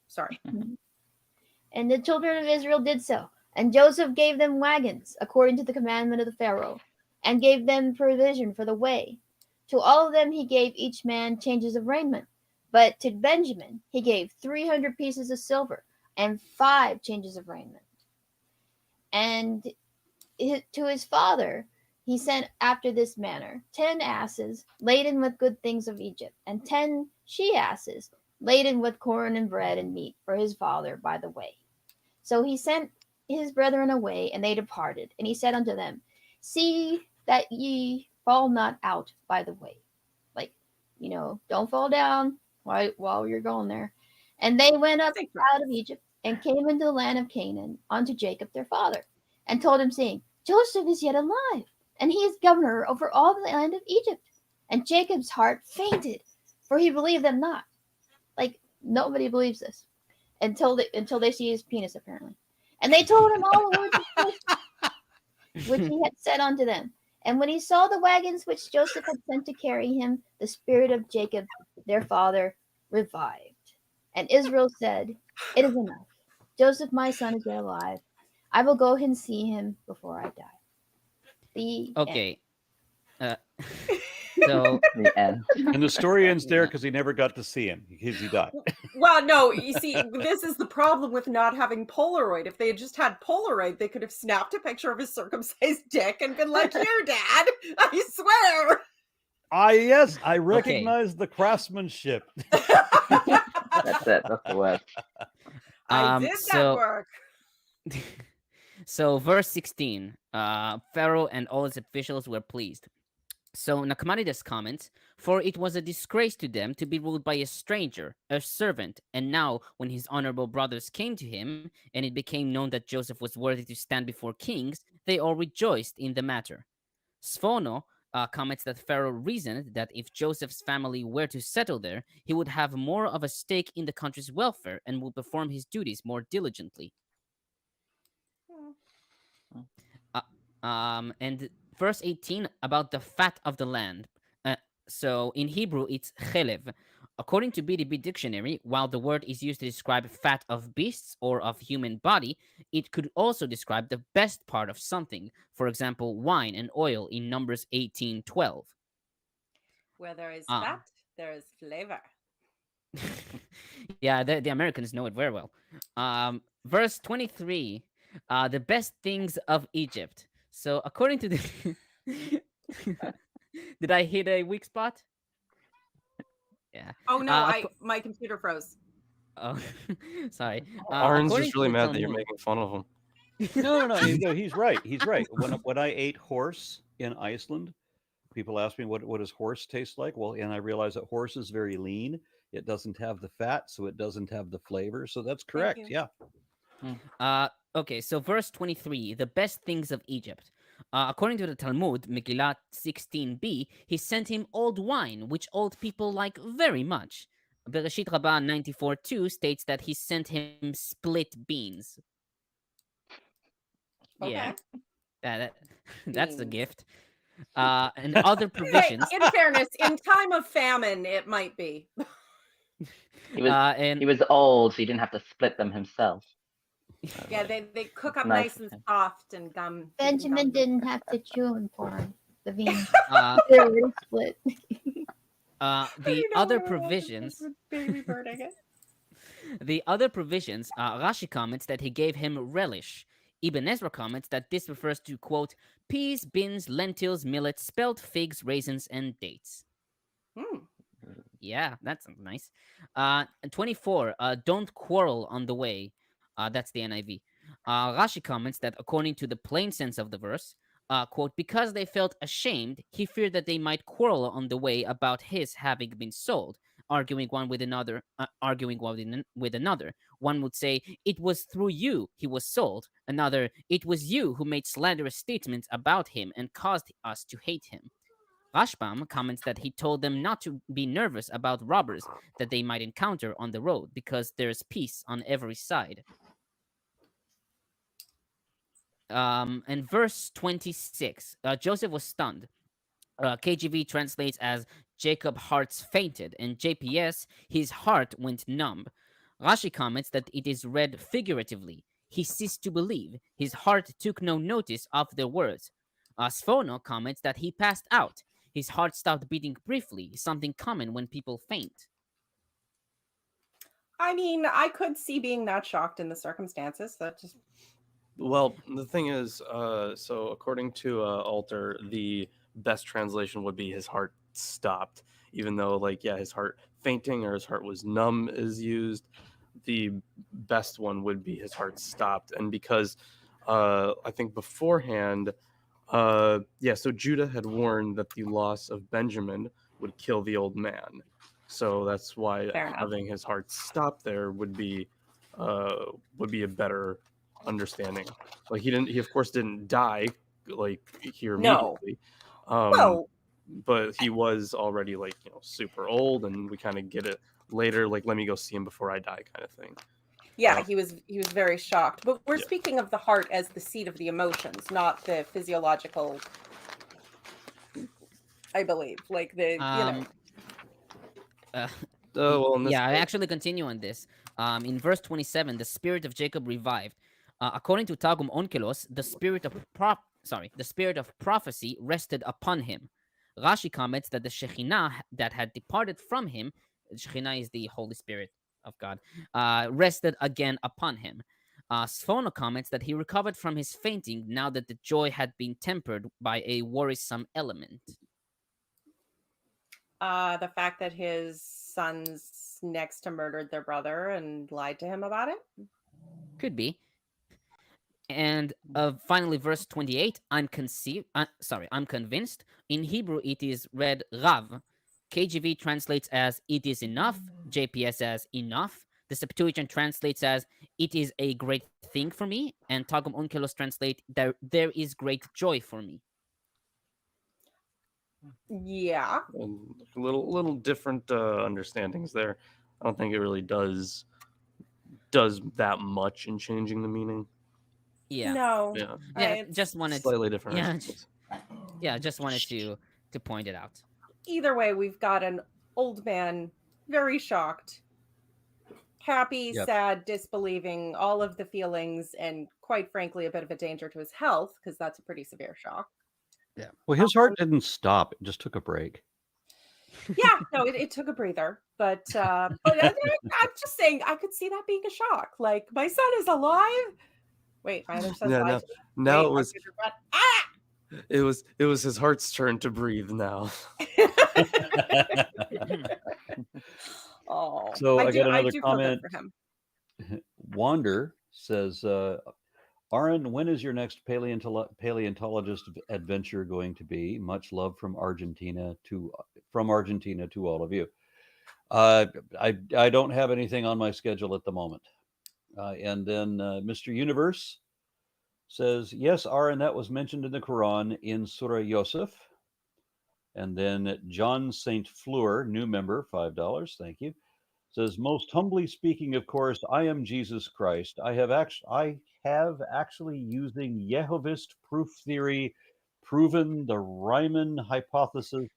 Sorry. And the children of Israel did so. And Joseph gave them wagons, according to the commandment of the Pharaoh, and gave them provision for the way. To all of them he gave each man changes of raiment. But to Benjamin he gave 300 pieces of silver and 5 changes of raiment. And to his father he sent after this manner 10 asses laden with good things of Egypt, and 10 she asses laden with corn and bread and meat for his father by the way. So he sent his brethren away, and they departed. And he said unto them, see that ye fall not out by the way. Like, don't fall down while you're going there. And they went up out of Egypt and came into the land of Canaan unto Jacob their father, and told him, saying, Joseph is yet alive, and he is governor over all the land of Egypt. And Jacob's heart fainted, for he believed them not. Like, nobody believes this until they see his penis, apparently. And they told him all the words of Joseph, which he had said unto them. And when he saw the wagons which Joseph had sent to carry him, the spirit of Jacob their father revived. And Israel said, it is enough. Joseph my son is yet alive. I will go and see him before I die. The Okay. So The end. And the story ends there because he never got to see him because he died. Well, no, you see, this is the problem with not having Polaroid. If they had just had Polaroid, they could have snapped a picture of his circumcised dick and been like, here, Dad, I swear. Yes, I recognize the craftsmanship. That's it. That's the word. I did that work. So verse 16, Pharaoh and all his officials were pleased. So Nachmanides comments, for it was a disgrace to them to be ruled by a stranger, a servant, and now when his honorable brothers came to him, and it became known that Joseph was worthy to stand before kings, they all rejoiced in the matter. Sfono comments that Pharaoh reasoned that if Joseph's family were to settle there, he would have more of a stake in the country's welfare and would perform his duties more diligently. And verse 18 about the fat of the land. So in Hebrew, it's chelev. According to BDB Dictionary, while the word is used to describe fat of beasts or of human body, it could also describe the best part of something. For example, wine and oil in Numbers 18:12. Where there is fat, there is flavor. Yeah, the Americans know it very well. Verse 23, the best things of Egypt. So according to the... Did I hit a weak spot? Yeah. Oh no, my computer froze. Oh, sorry. Aaron's according just to really the mad that you're Talmud- making fun of him. No, he's right. He's right. When I ate horse in Iceland, people ask me what does horse taste like? Well, and I realize that horse is very lean. It doesn't have the fat, so it doesn't have the flavor. So that's correct. Yeah. Okay, so verse 23, the best things of Egypt. According to the Talmud, Megillah 16b, he sent him old wine, which old people like very much. Bereshit Rabbah 94:2 states that he sent him split beans. Okay. Yeah, that's the gift. And other provisions. In fairness, in time of famine, it might be. He was old, so he didn't have to split them himself. Yeah, they cook up Nice nice and soft and gum. Benjamin didn't have to chew them for him. The beans. They already split. The other provisions. Baby birding it. The other provisions, Rashi comments that he gave him relish. Ibn Ezra comments that this refers to, quote, peas, beans, lentils, millet, spelt figs, raisins, and dates. Yeah, that sounds nice. 24, don't quarrel on the way. That's the NIV. Rashi comments that according to the plain sense of the verse, quote, because they felt ashamed, he feared that they might quarrel on the way about his having been sold. arguing one with another. One would say, "It was through you he was sold." Another, "It was you who made slanderous statements about him and caused us to hate him." Rashbam comments that he told them not to be nervous about robbers that they might encounter on the road because there's peace on every side. And verse 26, Joseph was stunned. KJV translates as Jacob hearts fainted, and JPS, his heart went numb. Rashi comments that it is read figuratively. He ceased to believe. His heart took no notice of their words. Sfono comments that he passed out. His heart stopped beating briefly, something common when people faint. I mean, I could see being that shocked in the circumstances. That just Well, the thing is, so according to Alter, the best translation would be his heart stopped, even though, like, yeah, his heart fainting or his heart was numb is used. The best one would be his heart stopped. And because I think beforehand, so Judah had warned that the loss of Benjamin would kill the old man. So that's why Fair enough. having his heart stop there would be a better understanding. Like he of course didn't die like here No. immediately. well, But he was already, like, super old, and we kind of get it later, like, let me go see him before I die kind of thing. yeah, he was very shocked. But we're Yeah. speaking of the heart as the seat of the emotions, not the physiological. I believe, like the Well, in this Yeah, I case- actually continue on this. In verse 27, the spirit of Jacob revived. According to Targum Onkelos, the spirit of prophecy rested upon him. Rashi comments that the Shekhinah that had departed from him, Shekhinah is the Holy Spirit of God, rested again upon him. Sfono comments that he recovered from his fainting now that the joy had been tempered by a worrisome element. the fact that his sons next to murdered their brother and lied to him about it. Could be. And finally, verse 28, I'm convinced. In Hebrew, it is read Rav. KJV translates as it is enough, JPS as enough. The Septuagint translates as it is a great thing for me, and Targum Onkelos translate there is great joy for me. Yeah. a little different understandings there. I don't think it really does that much in changing the meaning. Yeah. No. Yeah, Yeah, just wanted slightly different. yeah, understandings. yeah, just wanted to point it out. Either way, we've got an old man, very shocked, happy, Yep. sad, disbelieving, all of the feelings, and quite frankly, a bit of a danger to his health because that's a pretty severe shock. Yeah. Well, his heart didn't stop; it just took a break. Yeah, no, it took a breather, but I'm just saying, I could see that being a shock. Like, my son is alive. Wait, my other son's Yeah, alive. now Wait, it my was kid's got- Ah! it was his heart's turn to breathe now. Oh, So I got another do feel good comment. for him. Wander says, Aaron, when is your next paleontologist adventure going to be? Much love from Argentina to all of you. I don't have anything on my schedule at the moment. And then Mr. Universe says, yes, Aaron, that was mentioned in the Quran in Surah Yosef. And then John St. Fleur, new member, $5, thank you, says, most humbly speaking, of course, I am Jesus Christ. I have actually using Yehovist proof theory proven the Riemann hypothesis.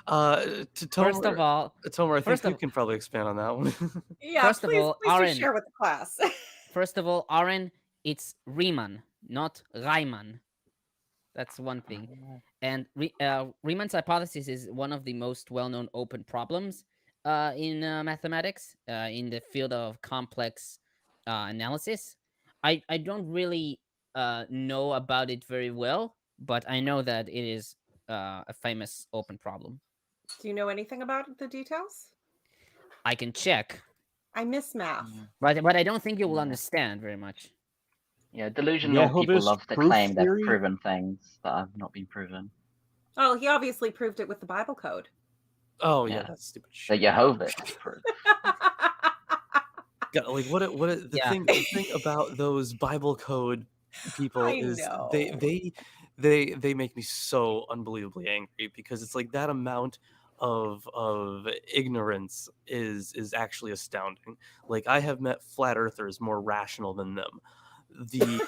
To First of all, Tomer, I think first you of- can probably expand on that one. Yeah, First of please, all, please do Aaron. share with the class. Aaron, it's Riemann, not Riemann. That's one thing. And Riemann's hypothesis is one of the most well-known open problems in mathematics, in the field of complex analysis. I don't really know about it very well, but I know that it is a famous open problem. Do you know anything about the details? I can check, I miss math. but I don't think you will understand very much. Yeah, delusional people Yehovist love to proof claim theory? they've proven things that have not been proven. Oh, he obviously proved it with the Bible code. Oh yeah, Yeah. that's stupid The shit. Jehovah's proof. God, like the Yeah. thing about those Bible code people I is know. they make me so unbelievably angry, because it's like that amount of ignorance is actually astounding. Like, I have met flat earthers more rational than them. The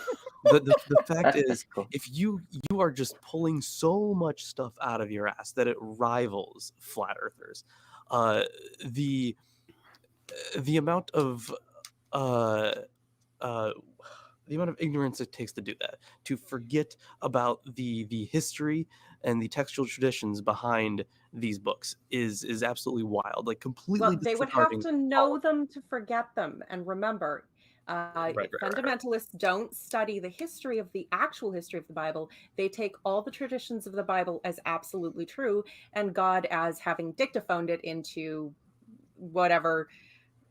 fact That's is, typical. if you are just pulling so much stuff out of your ass that it rivals flat earthers, the amount of uh uh the amount of ignorance it takes to do that, to forget about the history and the textual traditions behind these books, is absolutely wild. Like, completely Well, they would have disregarding to all know of them to forget them. And remember, right. fundamentalists don't study the history of the actual history of the Bible. They take all the traditions of the Bible as absolutely true, and God as having dictaphoned it into whatever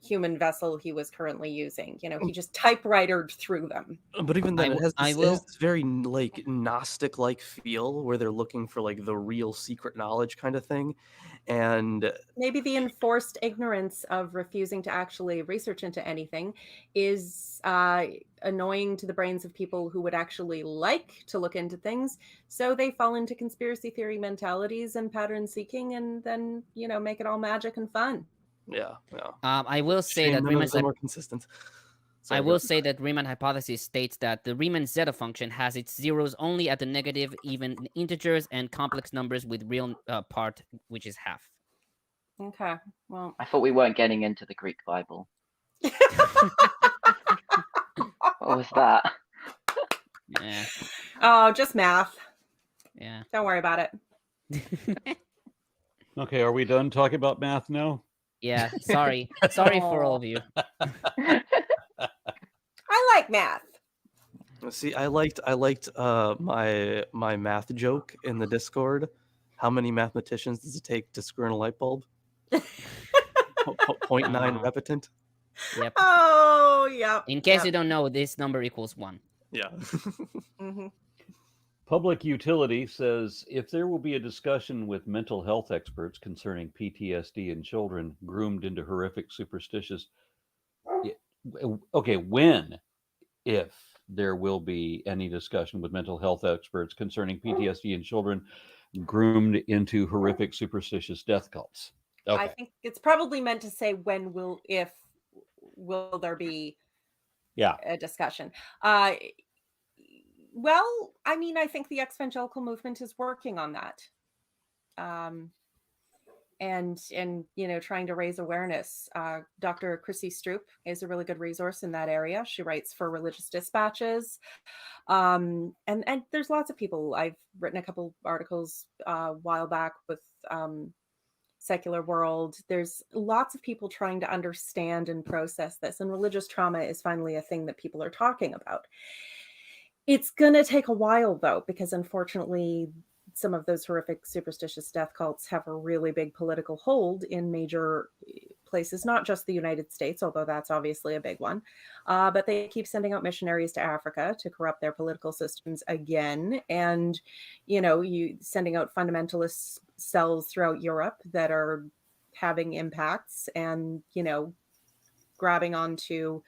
human vessel he was currently using. He just typewritered through them. But even then, it has I this will. very like Gnostic like feel, where they're looking for like the real secret knowledge kind of thing. And Maybe the enforced ignorance of refusing to actually research into anything is annoying to the brains of people who would actually like to look into things. So they fall into conspiracy theory mentalities and pattern seeking, and then, make it all magic and fun. yeah. I will say Shame that none of Riemann's them are consistent. I Sorry, go will ahead. say that Riemann hypothesis states that the Riemann zeta function has its zeros only at the negative, even integers, and complex numbers with real part, which is half. Okay, well, I thought we weren't getting into the Greek Bible. What was that? Yeah, oh, just math. yeah. Don't worry about it. Okay, are we done talking about math now? Yeah, sorry for all of you. I like math. See, I liked my math joke in the Discord. How many mathematicians does it take to screw in a light bulb? 0.9 repetent. Yep. Oh, yep. In case yep. you don't know, this number equals 1. Yeah. Mhm. Public Utility says, if there will be a discussion with mental health experts concerning PTSD in children groomed into horrific superstitious, okay, if there will be any discussion with mental health experts concerning PTSD in children groomed into horrific superstitious death cults. Okay. I think it's probably meant to say will there be a discussion. Well, I mean, I think the evangelical movement is working on that. And trying to raise awareness. Dr. Chrissy Stroop is a really good resource in that area. She writes for Religious Dispatches. And there's lots of people. I've written a couple articles a while back with Secular World. There's lots of people trying to understand and process this, and religious trauma is finally a thing that people are talking about. It's going to take a while, though, because unfortunately, some of those horrific superstitious death cults have a really big political hold in major places, not just the United States, although that's obviously a big one, but they keep sending out missionaries to Africa to corrupt their political systems again. And, you sending out fundamentalist cells throughout Europe that are having impacts and, grabbing onto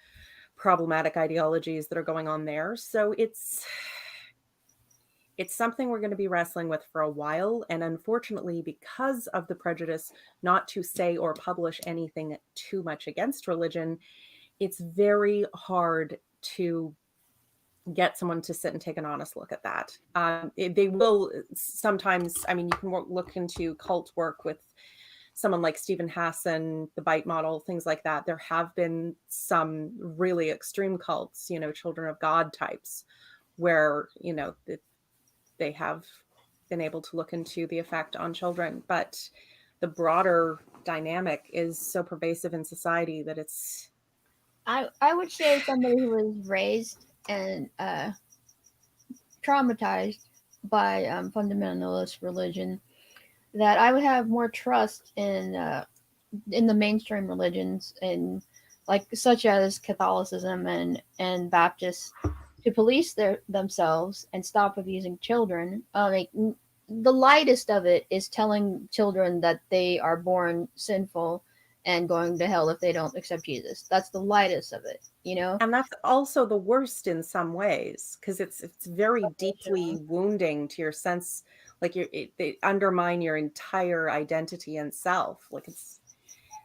problematic ideologies that are going on there. So it's something we're going to be wrestling with for a while. And unfortunately, because of the prejudice not to say or publish anything too much against religion, it's very hard to get someone to sit and take an honest look at that. They will sometimes, I mean, you can look into cult work with someone like Stephen Hassan, the Bite Model, things like that. There have been some really extreme cults, Children of God types, where, they have been able to look into the effect on children. But the broader dynamic is so pervasive in society that it's... I would say somebody who was raised and traumatized by fundamentalist religion, that I would have more trust in the mainstream religions, and such as Catholicism and Baptists, to police themselves and stop abusing children. the lightest of it is telling children that they are born sinful and going to hell if they don't accept Jesus. That's the lightest of it, you know? And that's also the worst in some ways, because it's very deeply wounding to your sense, like they undermine your entire identity and self. Like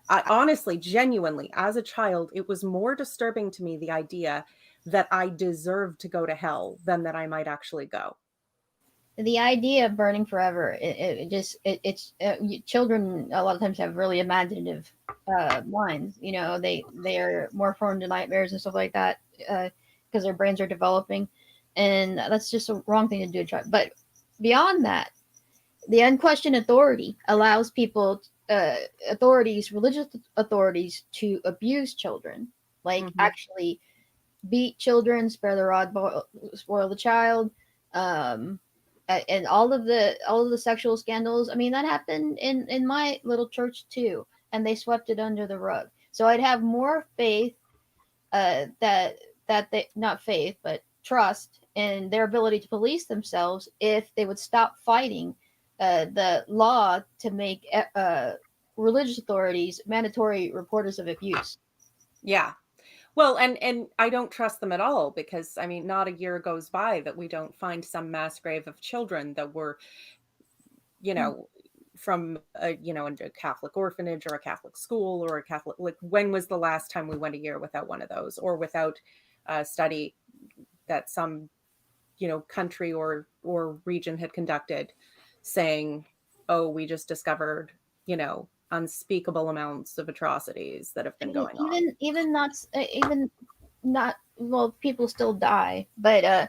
I honestly, genuinely, as a child, it was more disturbing to me, the idea that I deserved to go to hell than that I might actually go. The idea of burning forever, children a lot of times have really imaginative minds. You know, they are more prone to nightmares and stuff like that because their brains are developing, and that's just a wrong thing to do. But beyond that, the unquestioned authority allows people, religious authorities, to abuse children, like actually beat children, spare the rod, spoil the child. And all of the sexual scandals. I mean, that happened in my little church too, and they swept it under the rug. So I'd have more faith that they, not faith, but trust in their ability to police themselves if they would stop fighting the law to make religious authorities mandatory reporters of abuse. Yeah. Well, and I don't trust them at all, because I mean, not a year goes by that we don't find some mass grave of children that were, you know, from a Catholic orphanage or a Catholic school or a Catholic, like, when was the last time we went a year without one of those, or without a study that some, country or region had conducted saying, oh, we just discovered, unspeakable amounts of atrocities that have been going on. Even not, well, people still die, but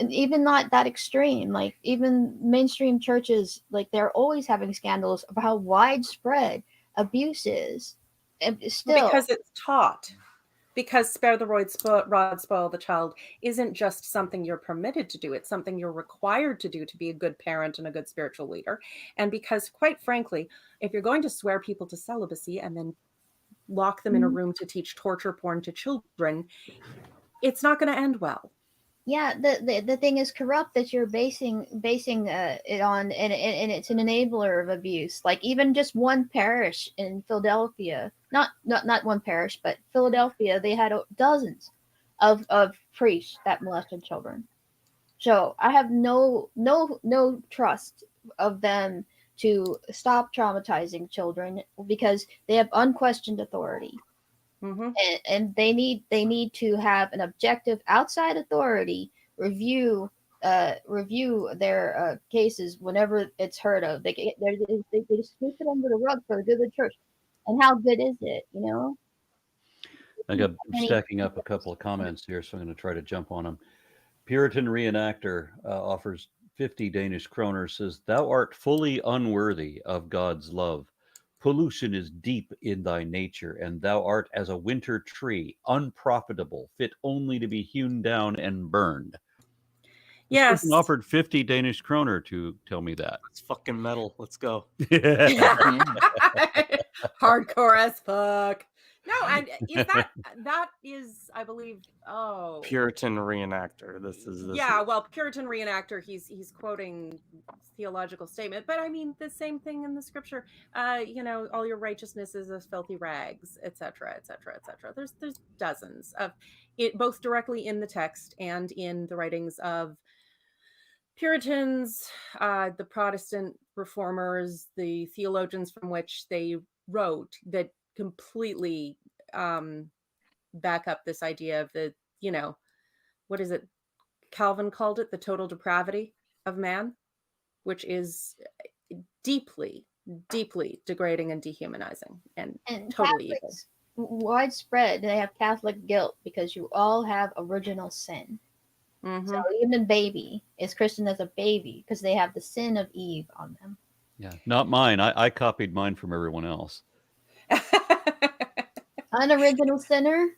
even not that extreme. Like, even mainstream churches, like, they're always having scandals about how widespread abuse is. And still, because it's taught. Because spare the rod, spoil the child isn't just something you're permitted to do. It's something you're required to do to be a good parent and a good spiritual leader. And because, quite frankly, if you're going to swear people to celibacy and then lock them in a room to teach torture porn to children, it's not going to end well. Yeah, the thing is corrupt that you're basing it on, and it's an enabler of abuse. Like, even just one parish in Philadelphia, not one parish, but Philadelphia, they had dozens of priests that molested children. So I have no trust of them to stop traumatizing children, because they have unquestioned authority. And they need to have an objective outside authority review their cases whenever it's heard of. They just sweep it under the rug for the good of the church. And how good is it, I got stacking up a couple of comments here, so I'm going to try to jump on them. Puritan Reenactor offers 50 Danish kroner, says, "Thou art fully unworthy of God's love. Pollution is deep in thy nature, and thou art as a winter tree, unprofitable, fit only to be hewn down and burned." Yes. This person offered 50 Danish kroner to tell me that. It's fucking metal. Let's go. Hardcore as fuck. No, and that is, I believe, Puritan Reenactor. This is well, Puritan Reenactor, he's quoting theological statement, but I mean the same thing in the scripture. All your righteousness is as filthy rags, etc., etc., etc. There's dozens of it, both directly in the text and in the writings of Puritans, the Protestant reformers, the theologians from which they wrote, that completely back up this idea of the, what is it? Calvin called it the total depravity of man, which is deeply, deeply degrading and dehumanizing and totally Catholics, evil. Widespread, they have Catholic guilt because you all have original sin. So even baby is Christian as a baby because they have the sin of Eve on them. Yeah, not mine. I copied mine from everyone else. Unoriginal sinner.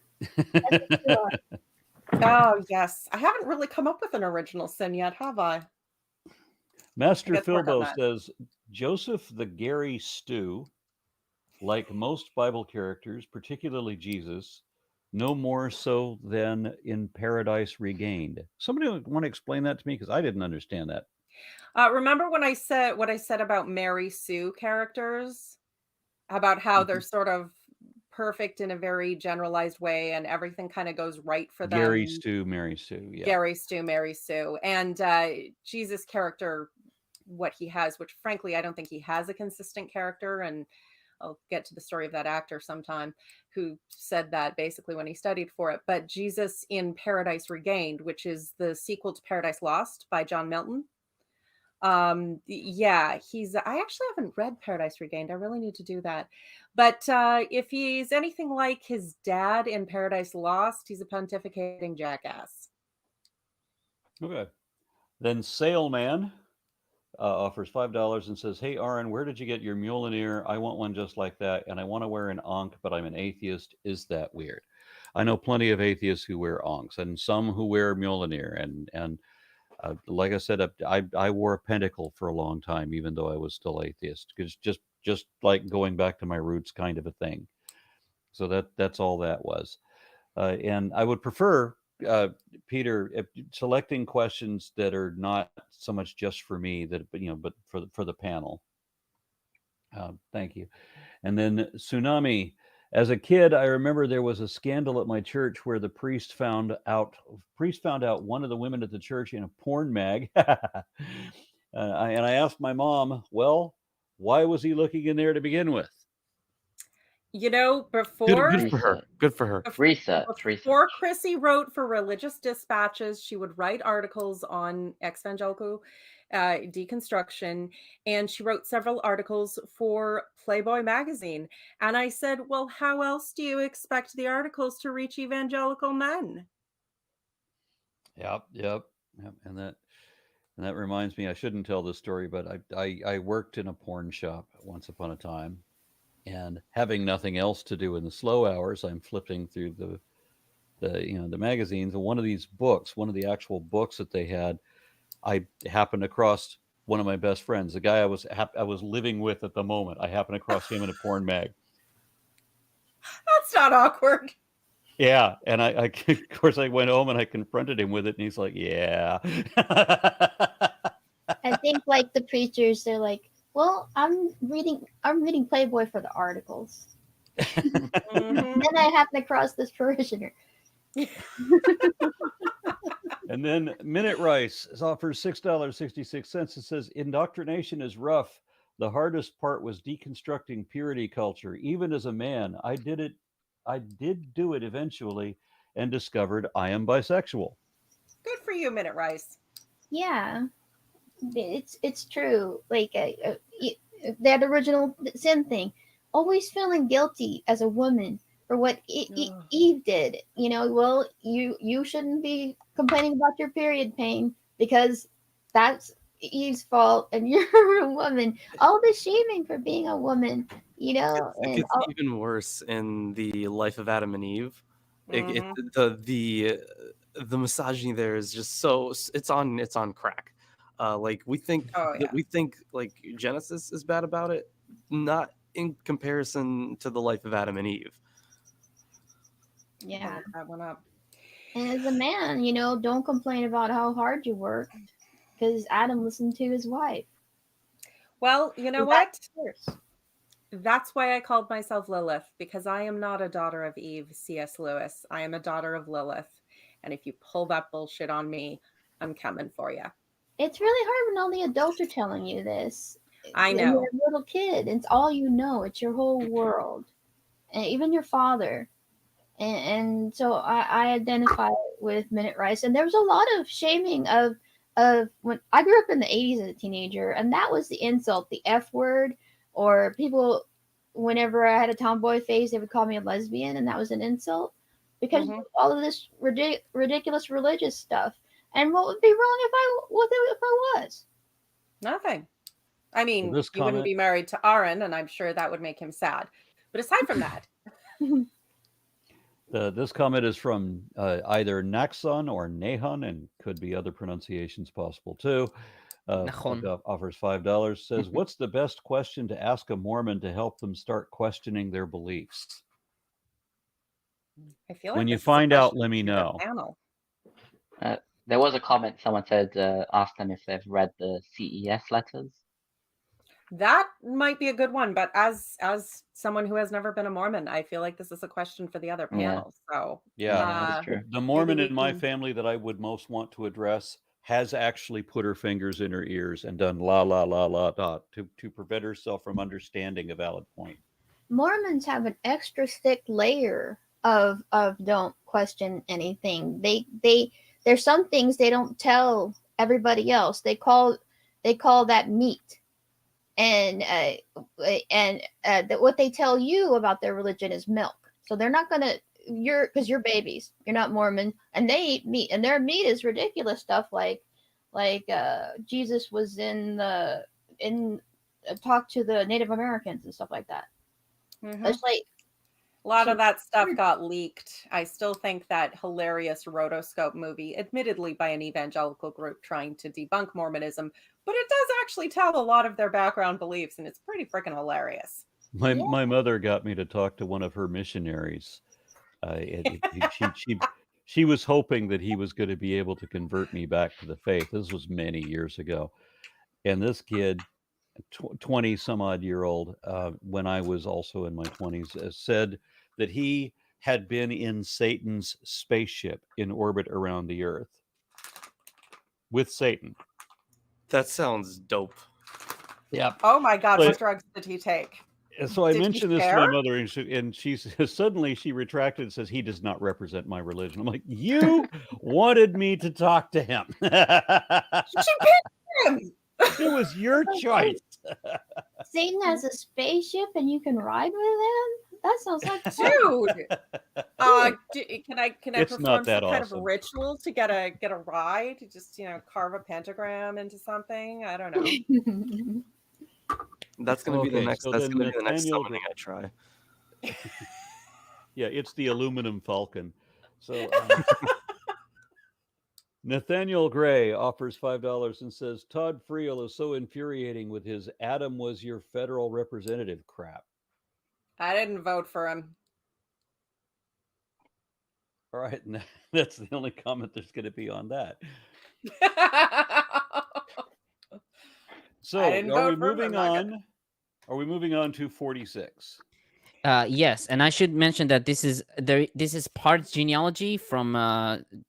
Oh yes, I haven't really come up with an original sin yet, have I? Master Philbo says, Joseph the Gary Stew, like most Bible characters, particularly Jesus, no more so than in Paradise Regained. Somebody want to explain that to me, because I didn't understand that. Remember when I said what I said about Mary Sue characters? About how they're sort of perfect in a very generalized way and everything kind of goes right for Gary, them. Stu, Mary Sue. Yeah. Gary, Stu, Mary Sue. And Jesus' character, what he has, which frankly, I don't think he has a consistent character. And I'll get to the story of that actor sometime who said that basically when he studied for it. But Jesus in Paradise Regained, which is the sequel to Paradise Lost by John Milton. Yeah, I actually haven't read Paradise Regained. I really need to do that. But if he's anything like his dad in Paradise Lost, he's a pontificating jackass. Okay. Then Sailman offers $5 and says, "Hey, Aaron, where did you get your Mjolnir? I want one just like that, and I want to wear an Ankh, but I'm an atheist. Is that weird?" I know plenty of atheists who wear Ankhs, and some who wear Mjolnir, and like I said, I wore a pentacle for a long time, even though I was still atheist, because just like going back to my roots, kind of a thing. So that's all that was. And I would prefer, Peter, selecting questions that are not so much just for me, but for the panel. Thank you. And then Tsunami. As a kid, I remember there was a scandal at my church where the priest found out one of the women at the church in a porn mag. And I asked my mom, well, why was he looking in there to begin with? You know, before Good for her. Good for her. Before Chrissy wrote for Religious Dispatches, she would write articles on evangelical deconstruction, and she wrote several articles for Playboy magazine. And I said, well, how else do you expect the articles to reach evangelical men? Yep. And that reminds me, I shouldn't tell this story, but I worked in a porn shop once upon a time, and having nothing else to do in the slow hours, I'm flipping through the magazines, and one of these books, one of the actual books that they had, I happened across one of my best friends, the guy I was living with at the moment. I happened across him in a porn mag. That's not awkward. Yeah, and I of course I went home and I confronted him with it, and he's like, "Yeah." I think like the preachers, they're like, "Well, I'm reading Playboy for the articles." Mhm. Then I happen across this parishioner. And then Minute Rice offers $6.66. It says, "Indoctrination is rough. The hardest part was deconstructing purity culture. Even as a man, I did do it eventually and discovered I am bisexual." Good for you, Minute Rice. Yeah, it's true. Like that original sin thing, always feeling guilty as a woman for what Eve did. You know, well, you shouldn't be complaining about your period pain because that's Eve's fault, and you're a woman. All the shaming for being a woman, you know, It and gets even worse in the Life of Adam and Eve. Mhm. The misogyny there is just so it's on crack. Like we think Oh, yeah. like Genesis is bad about it, not in comparison to the Life of Adam and Eve. yeah. I'll look that one up. And as a man, you know, don't complain about how hard you work because Adam listened to his wife. Well, you know So what? that's worse. That's why I called myself Lilith, because I am not a daughter of Eve, C.S. Lewis. I am a daughter of Lilith. And if you pull that bullshit on me, I'm coming for you. It's really hard when all the adults are telling you this. I And know. you're a little kid. It's all you know. It's your whole world. And even your father. And so I identify with Minute Rice. And there was a lot of shaming of when I grew up in the 80s as a teenager, and that was the insult, the F word, or people, whenever I had a tomboy phase, they would call me a lesbian, and that was an insult because Mhm. of all of this ridiculous religious stuff. And what would be wrong if I was? Nothing. I mean, This you wouldn't comment, be married to Aaron, and I'm sure that would make him sad. But aside from that, this comment is from either Naxon or Nahon, and could be other pronunciations possible too. Nahon. Offers $5. Says, "What's the best question to ask a Mormon to help them start questioning their beliefs?" I feel like When you this is a find out, question let me for the know. panel. There was a comment. Someone said, asked them if they've read the CES letters. That might be a good one, but as someone who has never been a Mormon, I feel like this is a question for the other panel. So Yeah, true. the Mormon we in my can- family that I would most want to address has actually put her fingers in her ears and done la la la la da to prevent herself from understanding a valid point. Mormons have an extra thick layer of don't question anything. There's some things they don't tell everybody else. They call that meat, and what they tell you about their religion is milk. So they're not gonna because you're babies. You're not Mormon, and they eat meat, and their meat is ridiculous stuff like Jesus was talked to the Native Americans and stuff like that. Mhm. It's like A lot of that stuff got leaked. I still think that hilarious rotoscope movie, admittedly by an evangelical group trying to debunk Mormonism, but it does actually tell a lot of their background beliefs, and it's pretty freaking hilarious. My mother got me to talk to one of her missionaries. She was hoping that he was going to be able to convert me back to the faith. This was many years ago, and this kid, 20 some odd year old, when I was also in my 20s, said that he had been in Satan's spaceship in orbit around the Earth with Satan. That sounds dope. Yeah. Oh my God, But- what drugs did he take? And so I Did he mentioned this to my share? mother, and she suddenly she retracted and says, "He does not represent my religion." I'm like, "You wanted me to talk to him. She picked him. It was your choice." Satan has a spaceship and you can ride with him? That sounds like fun. Dude, can I It's perform not that some kind of awesome. ritual to get a ride? Just carve a pentagram into something. I don't know. That's gonna be the Okay, next. so That's then gonna be the next Nathaniel- summoning I try. Yeah, it's the aluminum falcon. So Nathaniel Gray offers $5 and says, "Todd Friel is so infuriating with his Adam was your federal representative crap." I didn't vote for him. All right, and that's the only comment there's going to be on that. So, I didn't are we vote for him, moving I'm not on? Are we moving on to 46? Yes, and I should mention that this is part genealogy from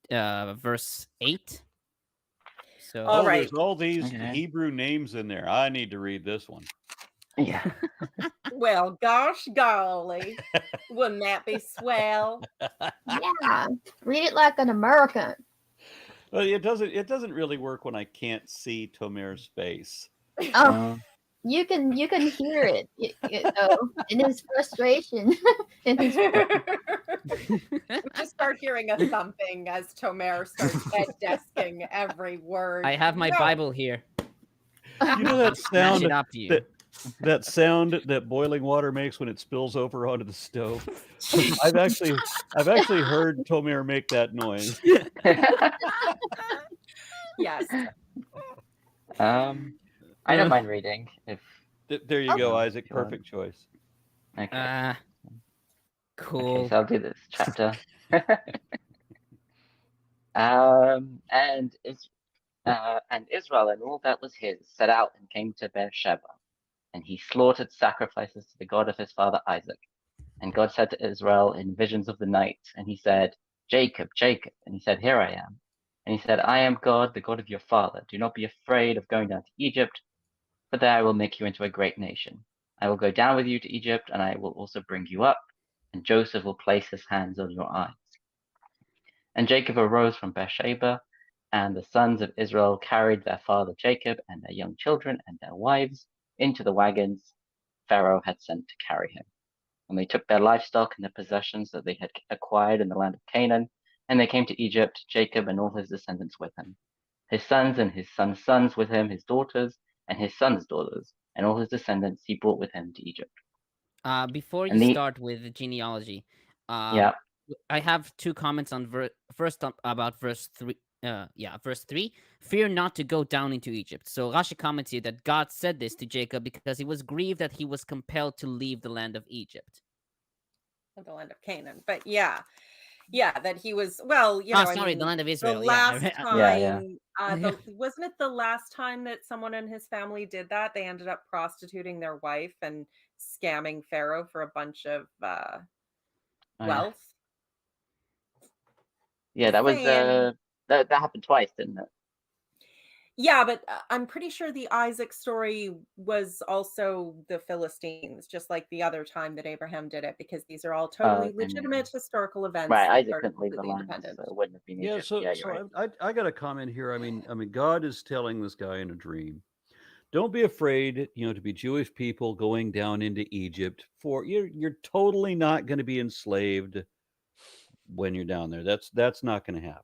verse 8. So All right. There's all these Okay. Hebrew names in there. I need to read this one. Yeah. Well, gosh golly, wouldn't that be swell? Yeah. Read it like an American. Well, it doesn't really work when I can't see Tomer's face. Oh, you can hear it, in his frustration. in his Just start hearing a thumping as Tomer starts head-desking every word. I have my No. Bible here. You know that Match sound it up to you. that sound that boiling water makes when it spills over onto the stove? I've actually heard Tomer make that noise. Yes. I don't mind reading if. There you go, Isaac. Sure. Perfect choice. Okay. Cool. Okay, so I'll do this chapter. And Israel and all that was his set out and came to Beersheba, and he slaughtered sacrifices to the God of his father Isaac. And God said to Israel in visions of the night, and he said, "Jacob, Jacob." And he said, "Here I am." And he said, "I am God, the God of your father. Do not be afraid of going down to Egypt, for there I will make you into a great nation. I will go down with you to Egypt, and I will also bring you up, and Joseph will place his hands on your eyes." And Jacob arose from Beersheba, and the sons of Israel carried their father Jacob and their young children and their wives into the wagons Pharaoh had sent to carry him. And they took their livestock and their possessions that they had acquired in the land of Canaan, and they came to Egypt, Jacob and all his descendants with him, his sons and his sons' sons with him, his daughters and his sons' daughters, and all his descendants he brought with him to Egypt. Before And you the- start with the genealogy, Yeah. I have two comments on about verse 3. Verse 3. Fear not to go down into Egypt. So Rashi comments here that God said this to Jacob because he was grieved that he was compelled to leave the land of Egypt. The land of Canaan. But yeah, Yeah, that he was, well, Oh, sorry, the land of the Israel. last Yeah. time, wasn't it the last time that someone in his family did that? They ended up prostituting their wife and scamming Pharaoh for a bunch of Oh, yeah. wealth. Yeah, that was Saying. that happened twice, didn't it? Yeah, but I'm pretty sure the Isaac story was also the Philistines, just like the other time that Abraham did it, because these are all totally Okay, legitimate historical events right. that Isaac are couldn't leave the completely land, independent. so it wouldn't have been Yeah, Egypt. so Yeah, you're right. I got a comment here. I mean, God is telling this guy in a dream, don't be afraid, to be Jewish people going down into Egypt. For you're totally not going to be enslaved when you're down there. That's not going to happen.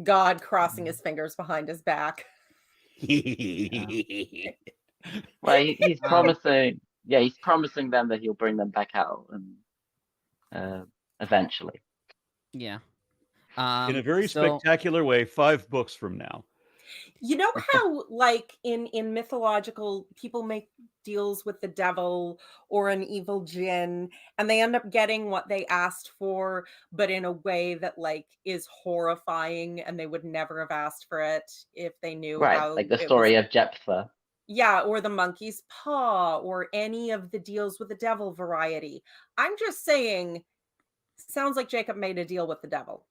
God crossing his fingers behind his back. Well, he's Um, promising. Yeah, he's promising them that he'll bring them back out and eventually. Yeah. In a very So spectacular way, 5 books from now. You know how, like, in mythological, people make deals with the devil or an evil djinn, and they end up getting what they asked for, but in a way that, like, is horrifying, and they would never have asked for it if they knew Right, how like the it was. story of Jephthah. Yeah, or the monkey's paw, or any of the deals with the devil variety. I'm just saying, sounds like Jacob made a deal with the devil.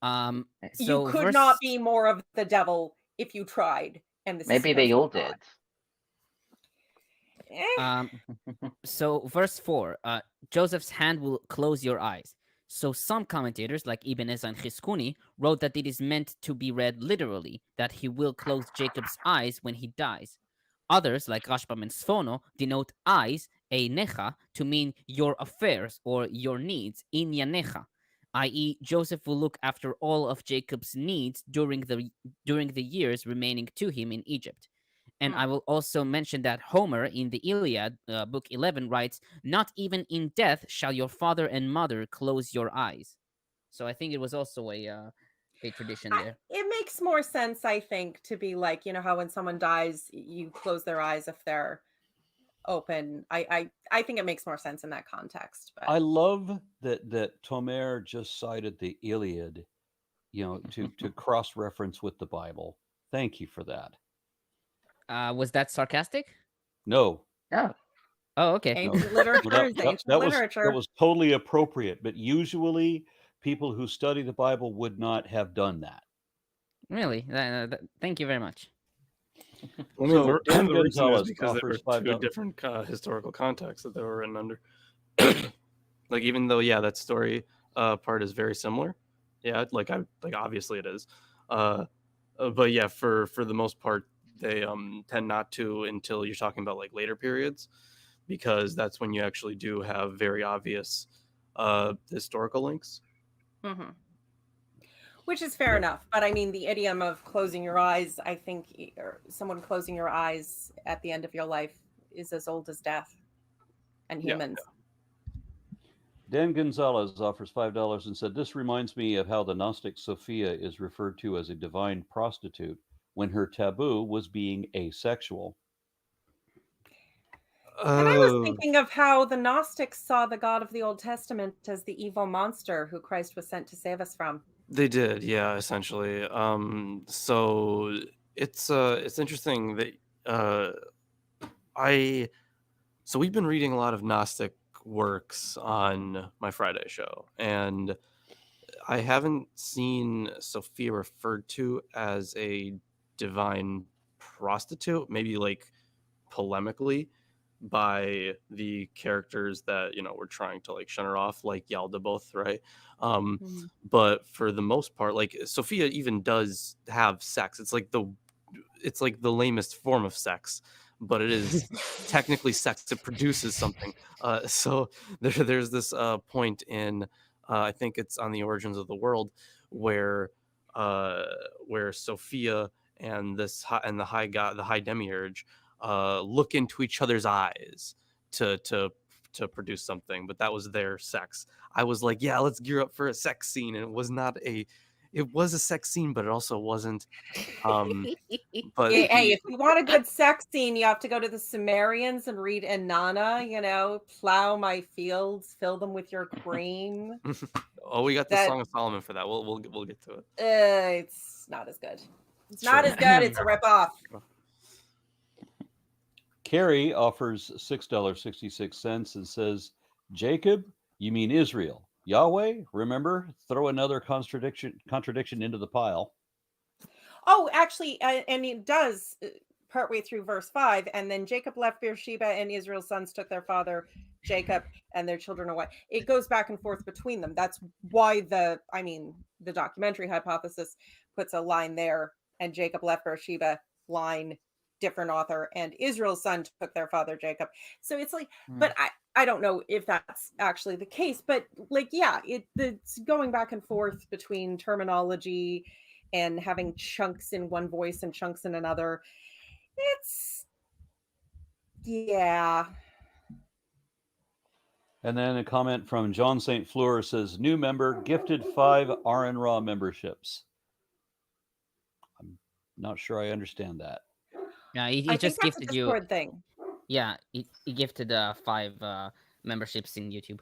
You so could verse not be more of the devil if you tried, and this is Maybe they supposed to all be God. did. so verse 4, Joseph's hand will close your eyes. So some commentators, like Ibn Ezra and Chizkuni, wrote that it is meant to be read literally, that he will close Jacob's eyes when he dies. Others, like Rashbam and Sfono, denote eyes, einecha, to mean your affairs or your needs, inyanecha, i.e., Joseph will look after all of Jacob's needs during the years remaining to him in Egypt. And I will also mention that Homer in the Iliad, book 11, writes, "Not even in death shall your father and mother close your eyes." So I think it was also a tradition there. It makes more sense, I think, to be like, how when someone dies, you close their eyes if they're open. I think it makes more sense in that context. But I love that Tomer just cited the Iliad, to cross-reference with the Bible. Thank you for that. Was that sarcastic? No. Yeah. Oh, okay. Ancient literature is ancient literature. That was totally appropriate, but usually people who study the Bible would not have done that. Really? Thank you very much. I mean, So Dan the reason is Gonzalez because there offers were two $5. different historical contexts that they were written under. Like, even though, yeah, that story part is very similar. Yeah, like obviously it is. But yeah, for the most part, they tend not to until you're talking about like later periods, because that's when you actually do have very obvious historical links. Mhm. Which is fair enough. But I mean, the idiom of closing your eyes, I think, or someone closing your eyes at the end of your life is as old as death and Yeah. humans. Dan Gonzalez offers $5 and said, "This reminds me of how the Gnostic Sophia is referred to as a divine prostitute when her taboo was being asexual." And I was thinking of how the Gnostics saw the God of the Old Testament as the evil monster who Christ was sent to save us from. They did, yeah, essentially. So it's interesting that so we've been reading a lot of Gnostic works on my Friday show, and I haven't seen Sophia referred to as a divine prostitute, maybe like polemically by the characters that we're trying to like shun her off, like Yaldabaoth, right? But for the most part, like Sophia even does have sex. It's like the lamest form of sex, but it is technically sex. It produces something. So there's this point in I think it's on the Origins of the World where Sophia and the high god, the high demiurge, look into each other's eyes to produce something, but that was their sex. I was like, yeah, let's gear up for a sex scene, and it was not a it was a sex scene, but it also wasn't. But Hey, if you want a good sex scene, you have to go to the Sumerians and read Inanna, plow my fields, fill them with your cream. oh, we got the Song of Solomon for that. We'll get to it. It's not as good. It's not as good. It's a ripoff. Carrie offers $6.66 and says, Jacob, you mean Israel. Yahweh, remember, throw another contradiction into the pile. Oh, actually, and it does partway through verse 5. And then Jacob left Beersheba, and Israel's sons took their father Jacob and their children away. It goes back and forth between them. That's why the documentary hypothesis puts a line there, and Jacob left Beersheba, line, different author, and Israel's son took their father Jacob. So it's like, but I don't know if that's actually the case, but like, yeah, it's going back and forth between terminology and having chunks in one voice and chunks in another. It's, yeah. And then a comment from John St. Fleur says, new member, gifted 5 RN Raw memberships. I'm not sure I understand that. Yeah, he I just think that's gifted a you. Discord thing. Yeah, he gifted 5 memberships in YouTube.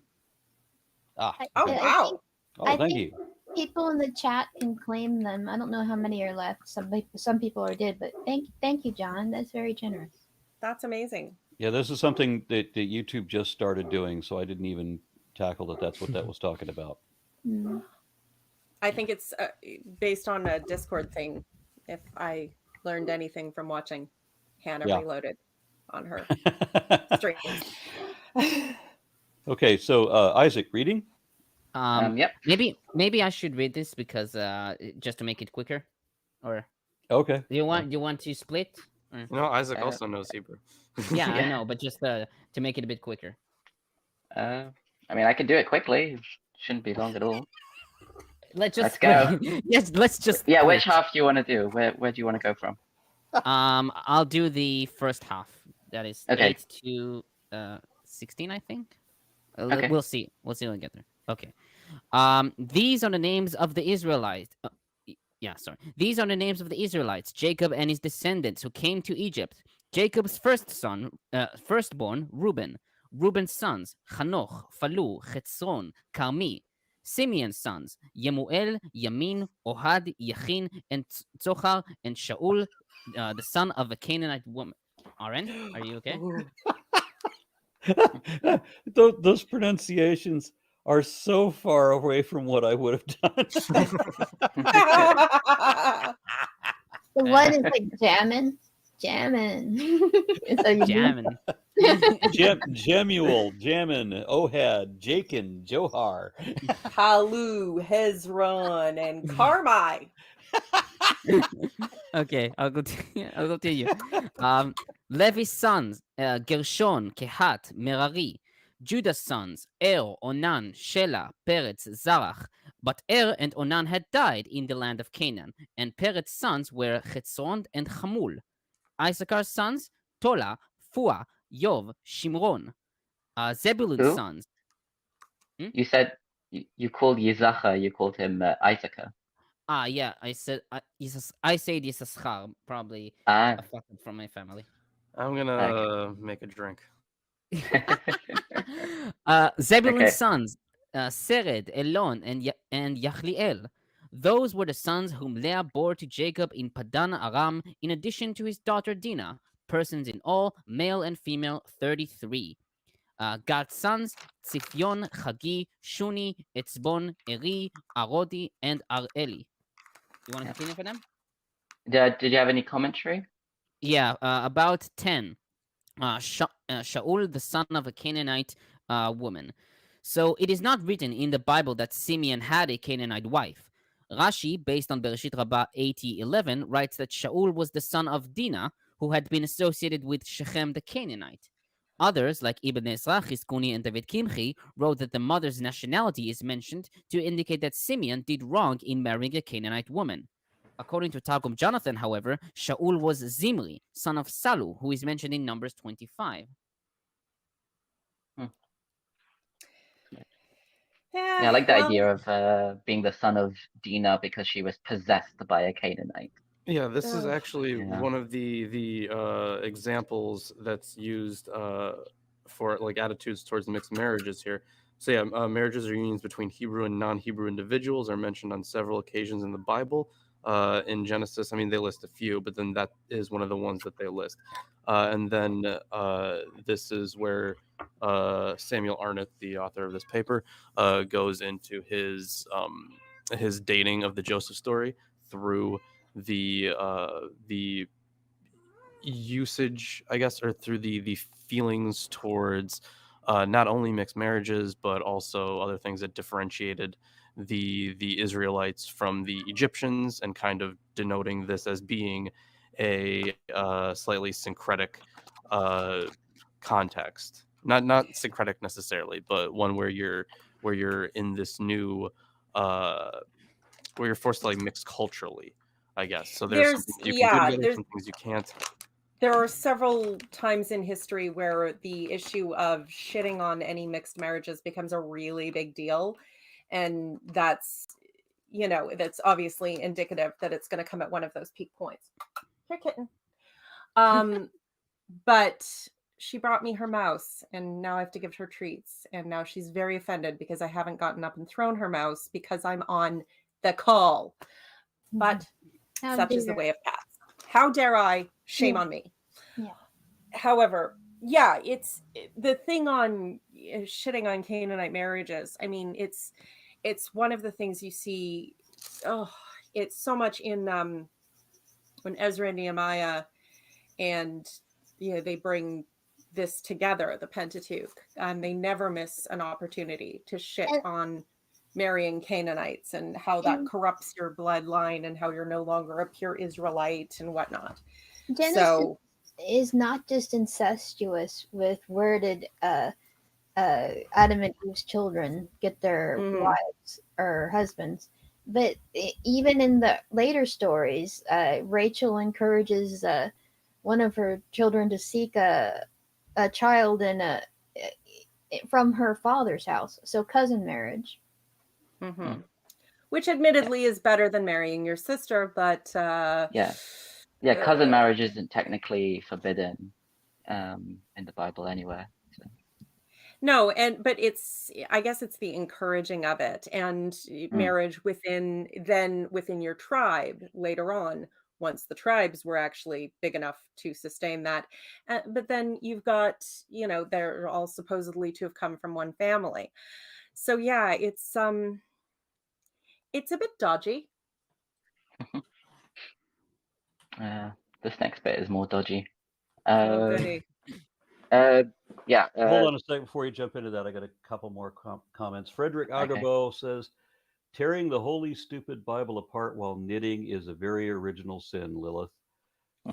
Ah. Oh, okay. wow. Oh, thank you. People in the chat can claim them. I don't know how many are left. Some people are did, but thank you, John. That's very generous. That's amazing. Yeah, this is something that YouTube just started doing, so I didn't even tackle that. That's what that was talking about. I think it's based on a Discord thing. If I learned anything from watching Hannah Reloaded on her streams. Okay, so Isaac, reading? Yep. Maybe I should read this because just to make it quicker, or okay. Do you want to split? Or... No, Isaac also knows Hebrew. Yeah, I know, but just to make it a bit quicker. I mean, I can do it quickly. It shouldn't be long at all. Let's go. Yes, let's just. Yeah, quit. which half do you want to do? Where do you want to go from? I'll do the first half. That is 8 to 16, I think. Okay. We'll see. We'll see when we get there. Okay. These are the names of the Israelites. These are the names of the Israelites, Jacob and his descendants who came to Egypt. Jacob's firstborn, Reuben. Reuben's sons, Hanoch, Phalu, Chetzron, Carmi. Simeon's sons, Yemuel, Yamin, Ohad, Yachin, and Zohar, and Shaul, the son of a Canaanite woman. Aaron, are you okay? Those pronunciations are so far away from what I would have done. The one is like jamming. It's like Jamming. Jemuel, Jamin, Ohad, Jakin, Johar, Palu, Hezron, and Carmi. Okay, I'll continue. Levi's sons, Gershon, Kehat, Merari. Judah's sons, Onan, Shelah, Peretz, Zarach. But and Onan had died in the land of Canaan, and Peretz's sons were Chetzron and Hamul. Issachar's sons, Tola, Phua, Yov, Shimron. Zebulun's sons. You said you called Yizachar, you called him Issachar. Yeah, I said Yisachar, probably Ah. a fucker from my family. I'm gonna make a drink. Zebulun's sons, Sered, Elon, and Yachliel. Those were the sons whom Leah bore to Jacob in Padan Aram, in addition to his daughter Dinah. Persons in all, male and female, 33. Gad's sons, Tzifyon, Chagi, Shuni, Etzbon, Eri, Arodi, and Areli. You want to continue for them? Did you have any commentary? Yeah, about 10. Shaul, the son of a Canaanite woman. So it is not written in the Bible that Simeon had a Canaanite wife. Rashi, based on Bereshit Rabbah 80:11, writes that Shaul was the son of Dinah, who had been associated with Shechem the Canaanite. Others, like Ibn Ezra, Chizkuni, and David Kimchi, wrote that the mother's nationality is mentioned to indicate that Simeon did wrong in marrying a Canaanite woman. According to Targum Jonathan, however, Shaul was Zimri, son of Salu, who is mentioned in Numbers 25. Yeah, I like the well, idea of being the son of Dinah because she was possessed by a Canaanite. Yeah, this is ugh. actually Yeah. one of the examples that's used for like attitudes towards mixed marriages here. So yeah, marriages or unions between Hebrew and non-Hebrew individuals are mentioned on several occasions in the Bible. In Genesis, I mean, they list a few, but then that is one of the ones that they list. And then this is where Samuel Arnott, the author of this paper, goes into his dating of the Joseph story through the usage, I guess, or through the feelings towards not only mixed marriages but also other things that differentiated the Israelites from the Egyptians, and kind of denoting this as being a slightly syncretic context. Not syncretic necessarily, but one where you're in this new where you're forced to like mix culturally, I guess. So there's some There's things you can do together, there's some things you can't. there are several times in history where the issue of shitting on any mixed marriages becomes a really big deal, and that's that's obviously indicative that it's going to come at one of those peak points. Here, kitten. But she brought me her mouse, and now I have to give her treats, and now she's very offended because I haven't gotten up and thrown her mouse because I'm on the call. But How such is the dare. way of cats. How dare I? Shame Yeah. on me. Yeah. However, yeah, it's the thing on shitting on Canaanite marriages. I mean, it's one of the things you see. Oh, it's so much in when Ezra and Nehemiah, and they bring this together, the Pentateuch, and they never miss an opportunity to shit And- on marrying Canaanites and how that And- corrupts your bloodline and how you're no longer a pure Israelite and whatnot. Genesis So is not just incestuous with where did Adam and Eve's children get their Mhm. wives or husbands, but even in the later stories, Rachel encourages one of her children to seek a child from her father's house, so cousin marriage. mhm. Which admittedly is better than marrying your sister, but Yeah, cousin marriage isn't technically forbidden in the Bible anywhere. So. no, but I guess it's the encouraging of it, and marriage within your tribe later on, once the tribes were actually big enough to sustain that. But then you've got, they're all supposedly to have come from one family. So yeah, it's a bit dodgy. This next bit is more dodgy. Oh, goody. Yeah. Hold on a second before you jump into that. I got a couple more comments. Frederick Agabo says, tearing the holy, stupid Bible apart while knitting is a very original sin, Lilith.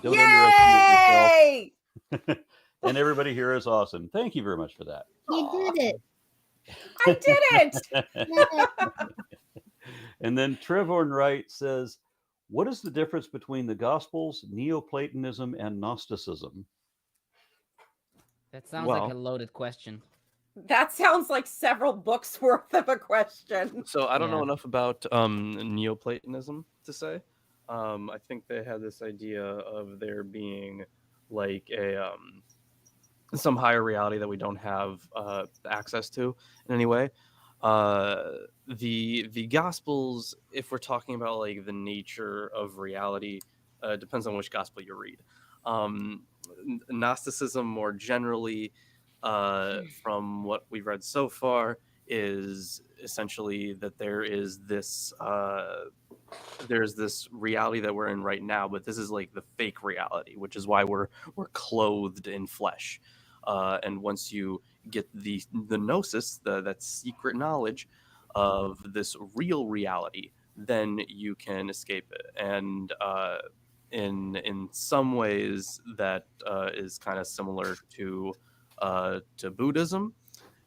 Don't underestimate yourself. And everybody here is awesome. Thank you very much for that. You did it. I did it. And then Trevor Wright says, what is the difference between the Gospels, Neoplatonism, and Gnosticism? That sounds like a loaded question. That sounds like several books worth of a question. So I don't know enough about Neoplatonism to say. I think they had this idea of there being like a some higher reality that we don't have access to in any way. The Gospels, if we're talking about like the nature of reality, depends on which Gospel you read. Gnosticism, more generally, from what we've read so far, is essentially that there's this reality that we're in right now, but this is like the fake reality, which is why we're clothed in flesh. And once you get the gnosis, that secret knowledge of this real reality, then you can escape it. And in some ways, that is kind of similar to Buddhism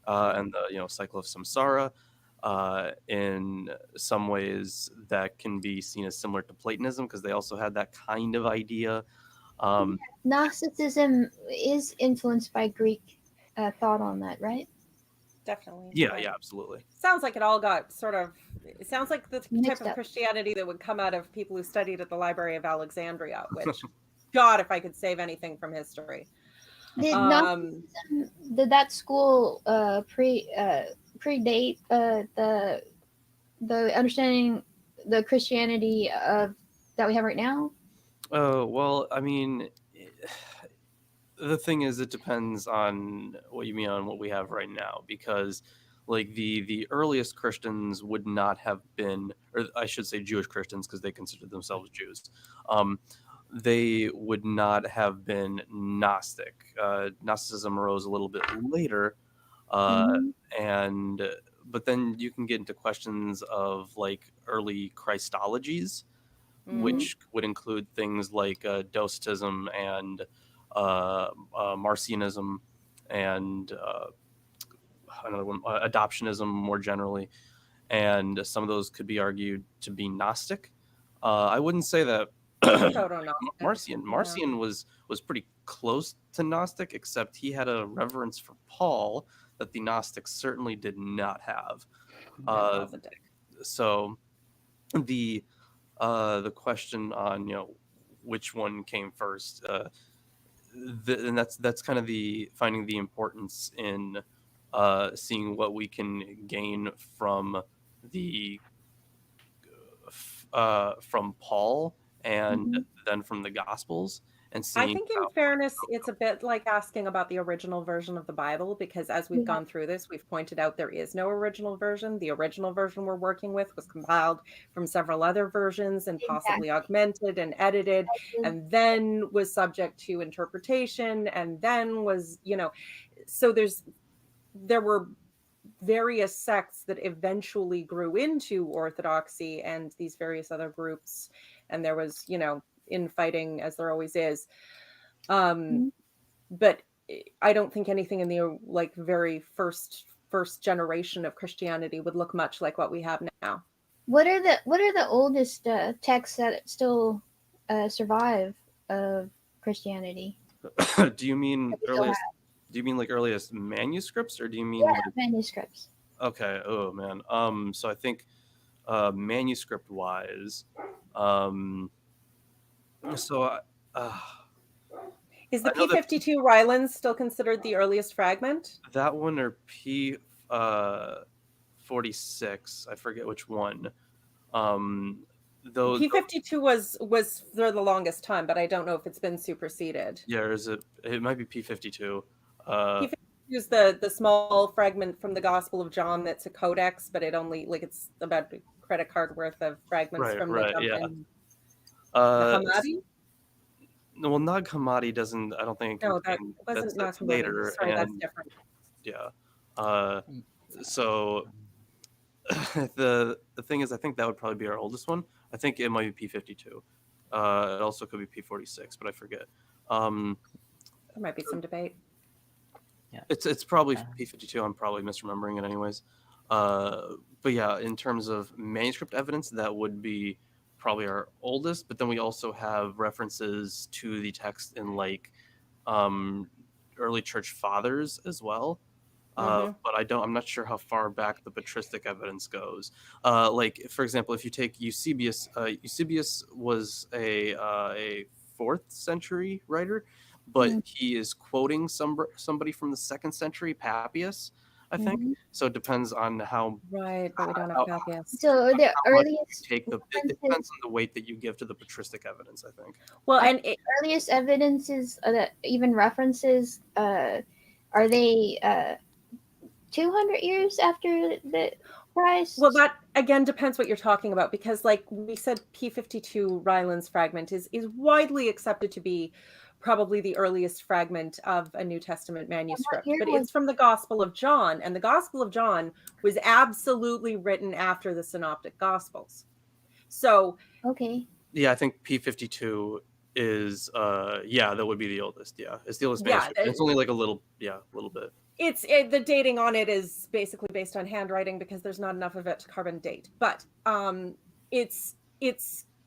and the cycle of samsara. In some ways, that can be seen as similar to Platonism because they also had that kind of idea. Gnosticism is influenced by Greek thought on that, right? definitely. Yeah, absolutely. Sounds like it all got sort of, it sounds like the type Mixed of up. Christianity that would come out of people who studied at the Library of Alexandria, which, God, if I could save anything from history. Did did that school predate the understanding the Christianity of that we have right now? Oh, well, I mean, the thing is, it depends on what you mean on what we have right now, because like the earliest Christians would not have been, or I should say Jewish Christians, because they considered themselves Jews. They would not have been Gnostic. Gnosticism arose a little bit later, and but then you can get into questions of like early Christologies, which would include things like Docetism and Marcionism and another one, adoptionism more generally, and some of those could be argued to be Gnostic. I wouldn't say that Marcion was pretty close to Gnostic, except he had a reverence for Paul that the Gnostics certainly did not have. So the question on which one came first, and that's kind of the finding the importance in seeing what we can gain from the from Paul and then from the Gospels, and seeing. I think, in fairness, it's a bit like asking about the original version of the Bible, because as we've gone through this, we've pointed out there is no original version. The original version we're working with was compiled from several other versions and possibly augmented and edited, and then was subject to interpretation, and then was, so there were various sects that eventually grew into Orthodoxy and these various other groups, and there was infighting, as there always is, but I don't think anything in the very first generation of Christianity would look much like what we have now. What are the oldest texts that still survive of Christianity? Do you mean earliest? Do you mean like earliest manuscripts, or do you mean manuscripts? Okay. Oh man. So I think manuscript wise, so is the P52 Rylands still considered the earliest fragment? That one, or P46? I forget which one. P52 was for the longest time, but I don't know if it's been superseded. Yeah, or is it? It might be P52. P52 is the small fragment from the Gospel of John that's a codex, but it only it's about a credit card worth of fragments from the Hammadi. No, well, Nag Hammadi doesn't. I don't think. No, that wasn't that's Nag later. Sorry, that's different. Yeah. So the thing is, I think that would probably be our oldest one. I think it might be P52. It also could be P46, but I forget. There might be some debate. Yeah. It's probably P52. I'm probably misremembering it anyways. But yeah, in terms of manuscript evidence, that would be probably our oldest. But then we also have references to the text in early church fathers as well. But I'm not sure how far back the patristic evidence goes. For example, if you take Eusebius, Eusebius was a 4th century writer, but he is quoting somebody from the 2nd century, Papias, I think. So it depends on how. Right, but we don't have Papias. So the earliest it depends on the weight that you give to the patristic evidence, I think. Well, and earliest evidences that even references, are they 200 years after the Christ? Well, that again depends what you're talking about, because like we said, P52 Rylands fragment is widely accepted to be probably the earliest fragment of a New Testament manuscript, but it's from the Gospel of John, and the Gospel of John was absolutely written after the Synoptic Gospels. So yeah, I think P52 is that would be the oldest. Yeah, it's the oldest manuscript. It's only a little bit. The dating on it is basically based on handwriting, because there's not enough of it to carbon date. But it's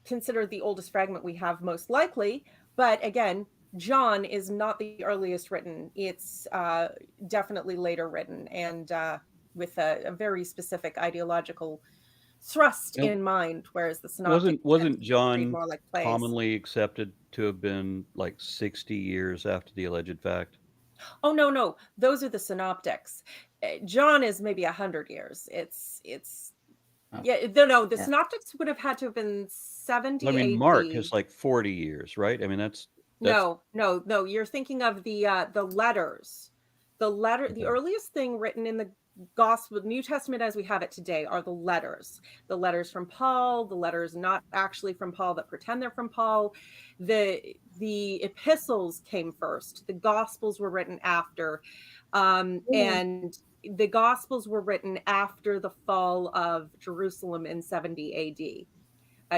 considered the oldest fragment we have, most likely. But again, John is not the earliest written. It's definitely later written, and with a very specific ideological thrust Yep. in mind, whereas the synoptics Wasn't tend to read John more like plays. commonly accepted to have been like 60 years after the alleged fact? Oh no, those are the synoptics. John is maybe 100 years. It's Oh, yeah, no, the yeah. synoptics would have had to have been 70 I mean, AD. Mark is like 40 years, right? I mean, that's No, you're thinking of the letters. The earliest thing written in the Gospel, New Testament as we have it today, are the letters. The letters from Paul, the letters not actually from Paul that pretend they're from Paul. The epistles came first. The Gospels were written after, and the Gospels were written after the fall of Jerusalem in 70 AD.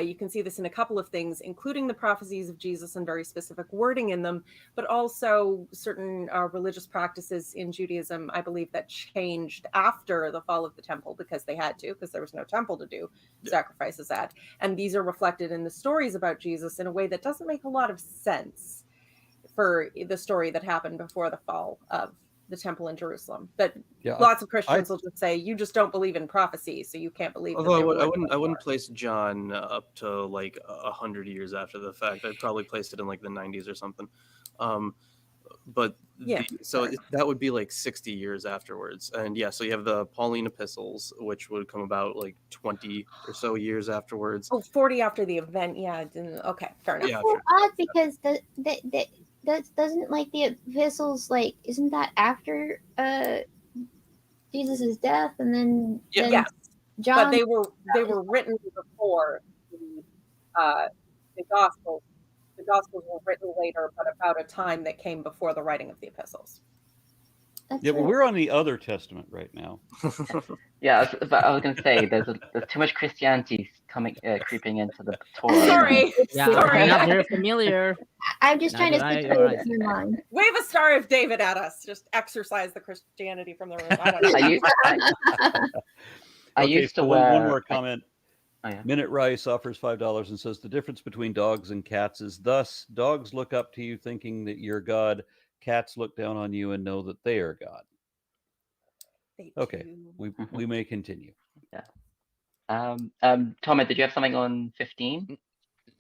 You can see this in a couple of things, including the prophecies of Jesus and very specific wording in them, but also certain religious practices in Judaism, I believe, that changed after the fall of the temple because they had to, because there was no temple to do sacrifices at. And these are reflected in the stories about Jesus in a way that doesn't make a lot of sense for the story that happened before the fall of the temple in Jerusalem. But lots of Christians will just say, you just don't believe in prophecy, so you can't believe. Although I wouldn't place John up to like 100 years after the fact. I'd probably place it in like the 90s or something. But that would be like 60 years afterwards. And yeah, so you have the Pauline epistles, which would come about like 20 or so years afterwards. Oh, 40 after the event. Yeah. Okay, fair enough. That's so odd because that doesn't like the epistles, like, isn't that after Jesus' death and then yes, John? But they were written before the Gospels. The Gospels were written later, but about a time that came before the writing of the epistles. Yeah, but we're on the other testament right now. Yeah, but I was going to say there's too much Christianity creeping into the Torah. Sorry, sorry, not very familiar. I'm just trying to situate your mind. Wave a Star of David at us. Just exercise the Christianity from the room. I don't know. I used to wear one more comment. Minute Rice offers $5 and says the difference between dogs and cats is thus dogs look up to you thinking that you're God. Cats look down on you and know that they are God. Okay, we may continue. Yeah. Thomas, did you have something on 15?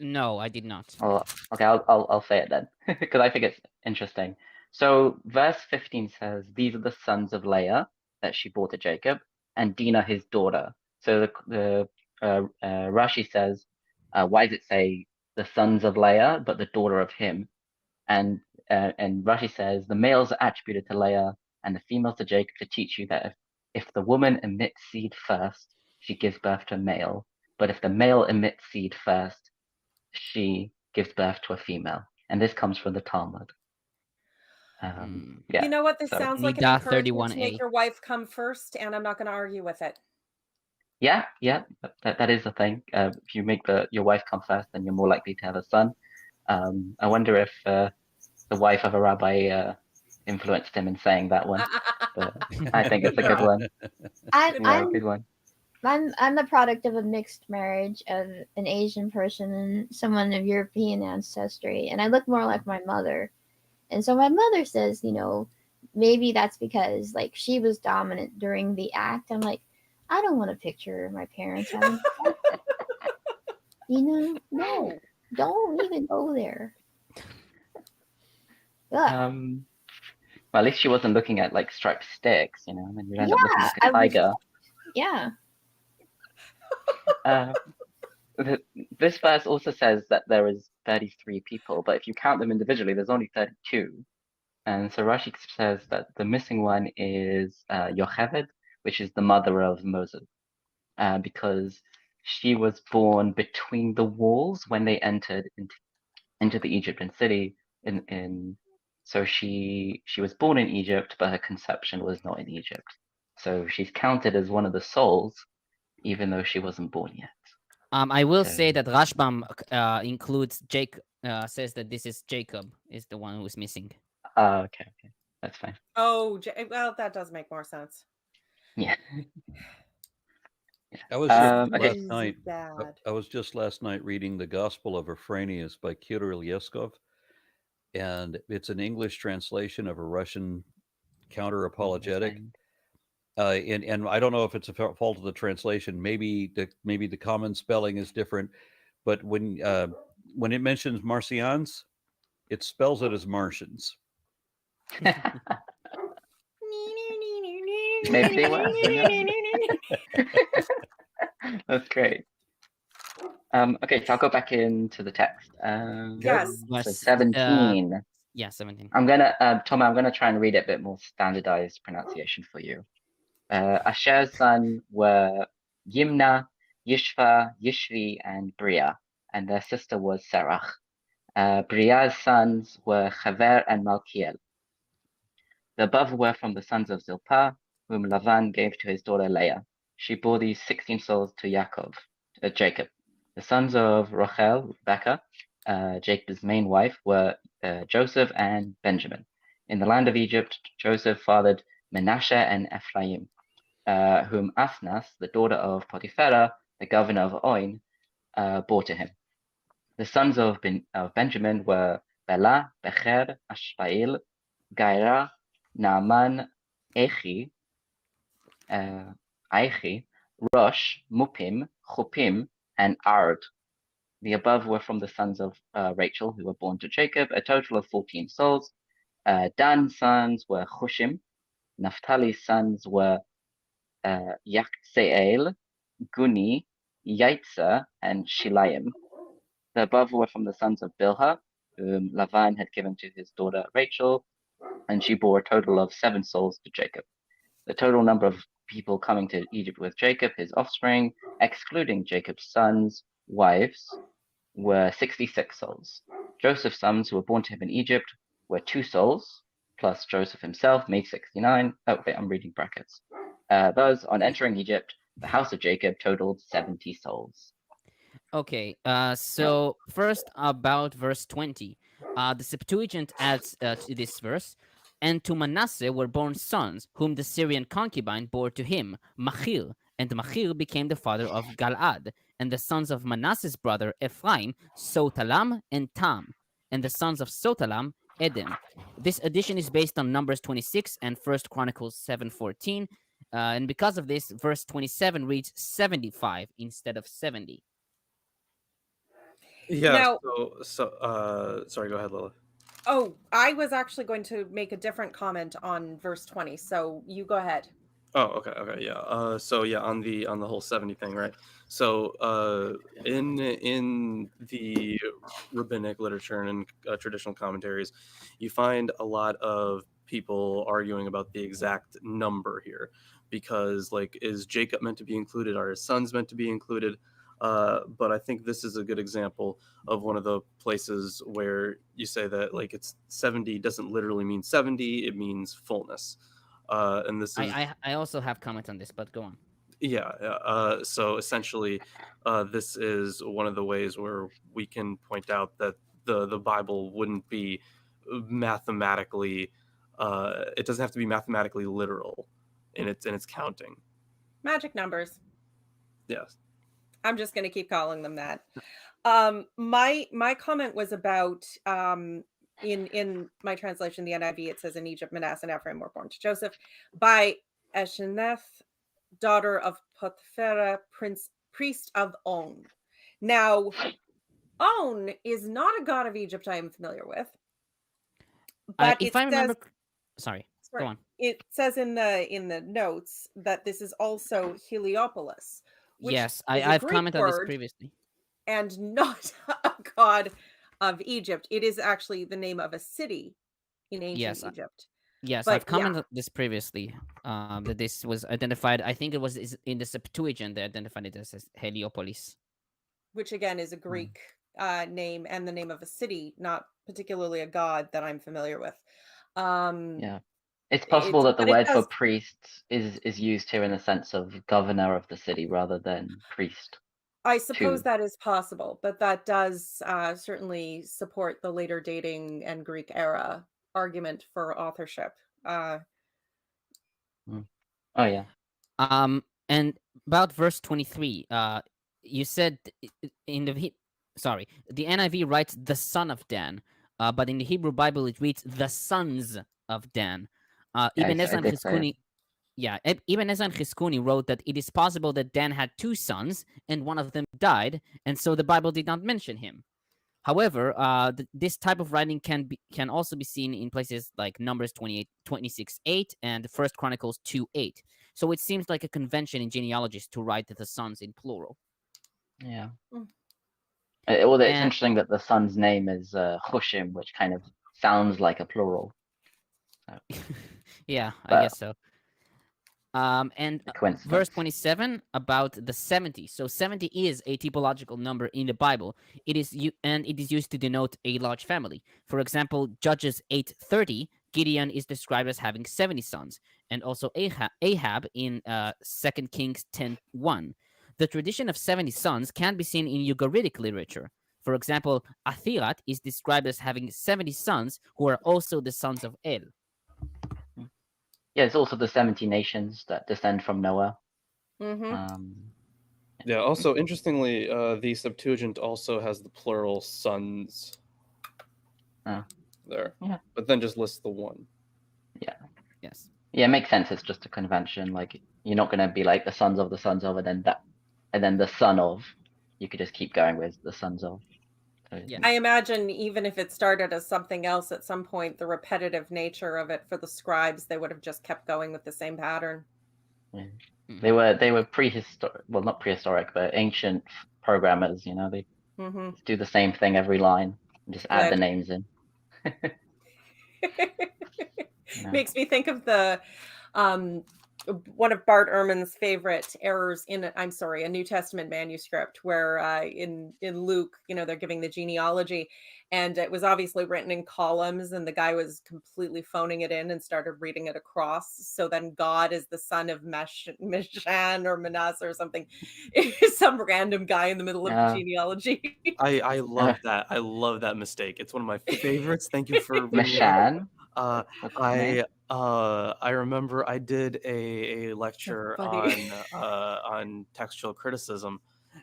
No, I did not. Oh, okay, I'll say it then because I think it's interesting. So verse 15 says, "These are the sons of Leah that she bore to Jacob, and Dinah his daughter." So the Rashi says, "Why does it say the sons of Leah but the daughter of him?" And Rashi says, "The males are attributed to Leah and the females to Jacob to teach you that if the woman emits seed first, she gives birth to a male. But if the male emits seed first, she gives birth to a female." And this comes from the Talmud. You know what? This sounds like an encouragement to make your wife come first, and I'm not going to argue with it. Yeah, that is the thing. If you make your wife come first, then you're more likely to have a son. I wonder if the wife of a rabbi influenced him in saying that one. But I think it's a good one. I'm the product of a mixed marriage of an Asian person and someone of European ancestry, and I look more like my mother. And so my mother says, maybe that's because like she was dominant during the act. I'm like, I don't want to picture my parents having no, don't even go there. Well, at least she wasn't looking at like striped sticks, and then you end up looking like a tiger. This verse also says that there is 33 people, but if you count them individually, there's only 32. And so Rashi says that the missing one is Yocheved, which is the mother of Moses, because she was born between the walls when they entered into the Egyptian city. So she was born in Egypt, but her conception was not in Egypt. So she's counted as one of the souls, even though she wasn't born yet. I will say that Rashbam includes Jacob. Says that this is Jacob is the one who is missing. Okay, that's fine. Oh, well, that does make more sense. Yeah. I was last night. I was just last night reading the Gospel of Ephraimius by Kirill Yeskov, and it's an English translation of a Russian counter-apologetic. and I don't know if it's a fault of the translation. Maybe the common spelling is different, but when it mentions Martians, it spells it as Martians. Maybe they were. Who knows? That's great. Okay, so I'll go back into the text. Yes. So 17. Yeah, 17. I'm gonna, Tom, I'm gonna try and read it a bit more standardized pronunciation for you. Asher's sons were Yimna, Yishva, Yishvi, and Bria, and their sister was Serach. Bria's sons were Chaver and Malkiel. The above were from the sons of Zilpah, whom Lavan gave to his daughter Leah. She bore these 16 souls to Jacob. The sons of Rachel, Rebecca, Jacob's main wife, were Joseph and Benjamin. In the land of Egypt, Joseph fathered Manasseh and Ephraim, whom Asnas, the daughter of Potipharah, the governor of On, bore to him. The sons of Benjamin were Bela, Becher, Ashbael, Gaira, Naaman, Aichi, Rosh, Mupim, Chupim, and Ard. The above were from the sons of Rachel, who were born to Jacob, a total of 14 souls. Dan's sons were Chushim. Naphtali's sons were Yachtseel, Guni, Yaitza, and Shilayim. The above were from the sons of Bilhah, whom Lavan had given to his daughter Rachel, and she bore a total of 7 souls to Jacob. The total number of people coming to Egypt with Jacob, his offspring, excluding Jacob's sons' wives, were 66 souls. Joseph's sons who were born to him in Egypt were 2 souls, plus Joseph himself made 69. Oh, wait, I'm reading brackets. Thus, on entering Egypt, the house of Jacob totaled 70 souls. Okay, so first about verse 20. The Septuagint adds to this verse, and to Manasseh were born sons, whom the Syrian concubine bore to him, Machir, and Machir became the father of Galad, and the sons of Manasseh's brother Ephraim, Sotalam and Tam, and the sons of Sotalam, Edom. This addition is based on Numbers 26 and 1 Chronicles 7:14, and because of this, verse 27 reads 75 instead of 70. Yeah. Now- Sorry. Go ahead, Lila. Oh, I was actually going to make a different comment on verse 20. So you go ahead. Oh, okay, yeah. So yeah, on the whole 70 thing, right? So in the rabbinic literature and in traditional commentaries, you find a lot of people arguing about the exact number here, because like, is Jacob meant to be included? Are his sons meant to be included? But I think this is a good example of one of the places where you say that like it's 70 doesn't literally mean 70, it means fullness. And this is I also have comments on this, but go on. Yeah. So essentially, this is one of the ways where we can point out that the Bible wouldn't be mathematically. It doesn't have to be mathematically literal in its counting. Magic numbers. Yes. I'm just going to keep calling them that. My comment was about in my translation, the NIV, it says in Egypt, Manasseh and Ephraim were born to Joseph by Esheneth, daughter of Potipharah, priest of On. Now, On is not a god of Egypt I am familiar with. But if I remember, sorry, go on. It says in the notes that this is also Heliopolis. Yes, I've commented on this previously. And not a god of Egypt. It is actually the name of a city in ancient Egypt. Yes, I've commented on this previously, that this was identified. I think it was in the Septuagint they identified it as Heliopolis. Which again is a Greek name and the name of a city, not particularly a god that I'm familiar with. Yeah. It's possible that the word for priest is used here in the sense of governor of the city rather than priest. I suppose that is possible, but that does certainly support the later dating and Greek era argument for authorship. Oh yeah. And about verse 23, you said in the NIV writes the son of Dan, but in the Hebrew Bible it reads the sons of Dan. Ibn Ezra and Chizkuni, Yeah, Ibn Ezra Chizkuni wrote that it is possible that Dan had 2 sons and one of them died, and so the Bible did not mention him. However, this type of writing can also be seen in places like Numbers 26:8 and 1 Chronicles 2:8. So it seems like a convention in genealogies to write the sons in plural. Yeah. Mm. Although it's And- interesting that the son's name is Hushim, which kind of sounds like a plural. Yeah, I But- guess so. And A coincidence. verse 27 about the 70. So 70 is a typological number in the Bible. It is used to denote a large family. For example, Judges 8:30, Gideon is described as having 70 sons, and also Ahab in 2 Kings 10:1. The tradition of 70 sons can be seen in Ugaritic literature. For example, Athirat is described as having 70 sons who are also the sons of El. Yeah, it's also the 70 nations that descend from Noah. Mm-hmm. Yeah. Also, interestingly, the Septuagint also has the plural sons. Oh. There. Yeah. But then just lists the one. Yes. Yeah, it makes sense. It's just a convention. Like, you're not going to be like the sons of, and then the son of. You could just keep going with the sons of. So, Yeah. I imagine even if it started as something else at some point, the repetitive nature of it for the scribes, they would have just kept going with the same pattern. yeah. Mhm. They were prehistoric. Well, not prehistoric, but ancient programmers. You know, they Mm-hmm. do the same thing every line and just add the Good. names in. Yeah. Makes me think of the one of Bart Ehrman's favorite errors in a New Testament manuscript where in Luke, they're giving the genealogy and it was obviously written in columns and the guy was completely phoning it in and started reading it across. So then God is the son of Meshan or Manasseh or something. Some random guy in the middle of the genealogy. I love that. I love that mistake. It's one of my favorites. Thank you for Meshan. What's his name? I remember I did a lecture funny. on textual criticism,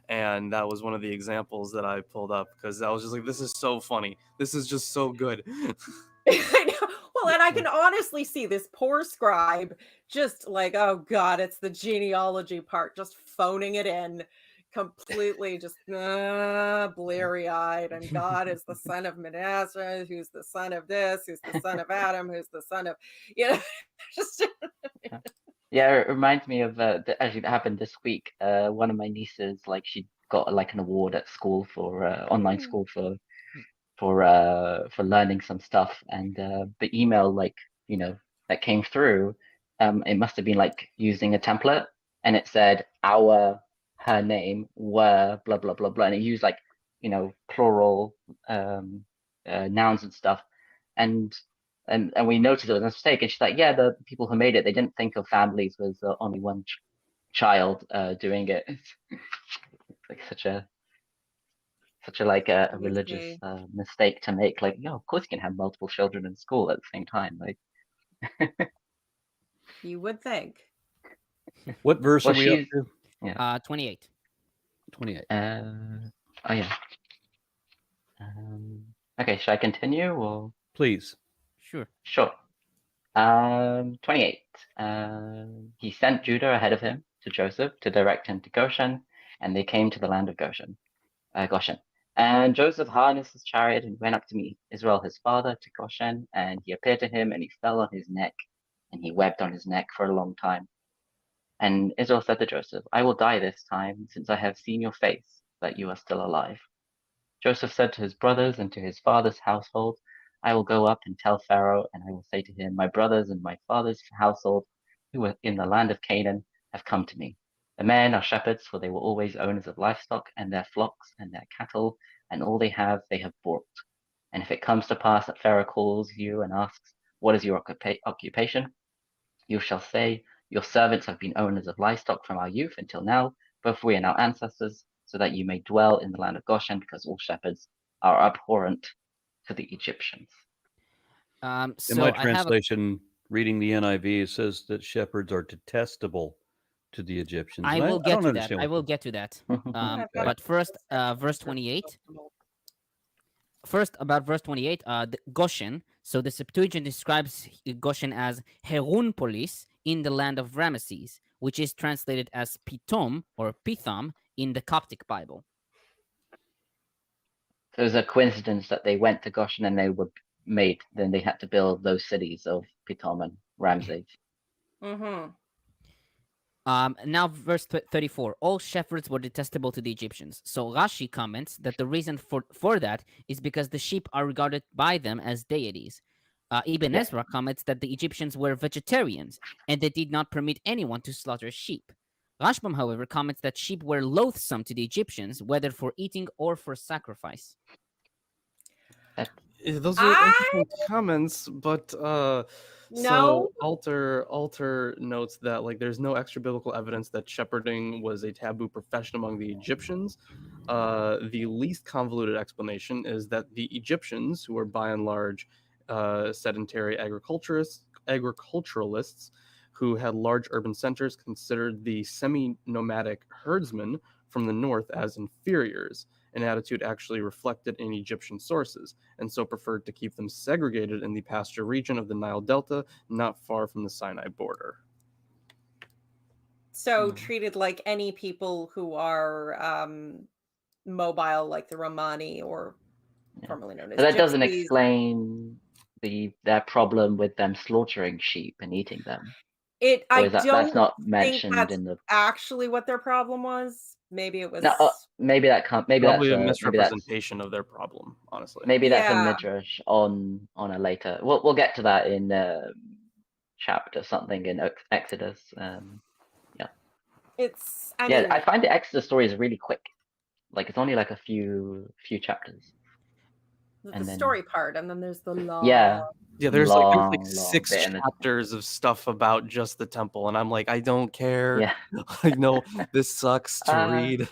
and that was one of the examples that I pulled up because I was just like, this is so funny. This is just so good. I know. Well, and I can honestly see this poor scribe just like, oh God, it's the genealogy part, just phoning it in completely, just bleary-eyed. And God is the son of Manasseh, who's the son of this, who's the son of Adam, who's the son of, just Yeah, it reminds me of actually that happened this week. One of my nieces, like, she got like an award at school for online school for learning some stuff, and the email, like, that came through, it must have been like using a template, and it said her name were blah blah blah blah, and it used like plural nouns and stuff, and we noticed it was a mistake, and she's like, yeah, the people who made it, they didn't think of families with only one child doing it. It's like such a like a religious mistake to make. Like, of course you can have multiple children in school at the same time. Like, you would think. What verse well, are we up to? 28. 28. Oh yeah. Okay, should I continue or? Please. Sure. Sure. 28. He sent Judah ahead of him to Joseph to direct him to Goshen, and they came to the land of Goshen. And Joseph harnessed his chariot and went up to meet Israel his father to Goshen, and he appeared to him, and he fell on his neck, and he wept on his neck for a long time. And Israel said to Joseph, I will die this time, since I have seen your face, that you are still alive. Joseph said to his brothers and to his father's household, I will go up and tell Pharaoh, and I will say to him, my brothers and my father's household, who are in the land of Canaan, have come to me. The men are shepherds, for they were always owners of livestock, and their flocks and their cattle, and all they have bought. And if it comes to pass that Pharaoh calls you and asks, what is your occupation? You shall say, your servants have been owners of livestock from our youth until now, both we and our ancestors, so that you may dwell in the land of Goshen, because all shepherds are abhorrent to the Egyptians. In So my I have translation, reading the NIV, it says that shepherds are detestable to the Egyptians. I And will get don't to that. understand I what will get to that. I've got But first, verse 28. First, about verse 28, Goshen. So the Septuagint describes Goshen as Herunpolis in the land of Ramesses, which is translated as Pitom or Pithom in the Coptic Bible. So it was a coincidence that they went to Goshen and they were made. Then they had to build those cities of Pitom and Ramses. Mm-hmm. Now, verse 34. All shepherds were detestable to the Egyptians. So Rashi comments that the reason for that is because the sheep are regarded by them as deities. Ibn Ezra comments that the Egyptians were vegetarians and they did not permit anyone to slaughter sheep. Rashbam, however, comments that sheep were loathsome to the Egyptians, whether for eating or for sacrifice. Those are interesting comments, but No. so Alter notes that like there's no extra biblical evidence that shepherding was a taboo profession among the Egyptians. The least convoluted explanation is that the Egyptians, who were by and large sedentary agriculturalists who had large urban centers, considered the semi-nomadic herdsmen from the north as inferiors, an attitude actually reflected in Egyptian sources, and so preferred to keep them segregated in the pasture region of the Nile Delta, not far from the Sinai border. So treated like any people who are mobile, like the Romani, or formerly known as But that doesn't Gypsies. explain their problem with them slaughtering sheep and eating them. That's not mentioned think that's in the actually what their problem was. Maybe it was. No, maybe that can't. Maybe Probably that's a maybe misrepresentation of their problem. Honestly, maybe that's a Yeah. midrash on a later. We'll get to that in chapter something in Exodus. It's. I Yeah, mean, I find the Exodus story is really quick. Like it's only like a few chapters. the and then- story part, and then there's the law. Yeah, there's long like 6 bit in it. chapters of stuff about just the temple, and I'm like, I don't care. Yeah. Like, no, this sucks to read.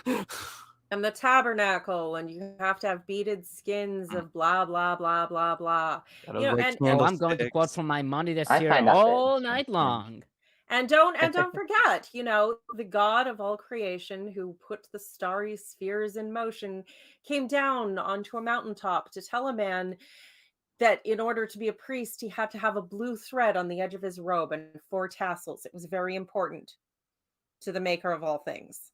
And the tabernacle, and you have to have beaded skins of blah blah blah blah blah. Gotta You know, make and Oh, I'm going to candlesticks. quote from my Monday this I year find that bit all night interesting. long. And don't forget, the God of all creation who put the starry spheres in motion came down onto a mountaintop to tell a man that in order to be a priest, he had to have a blue thread on the edge of his robe and 4 tassels. It was very important to the maker of all things.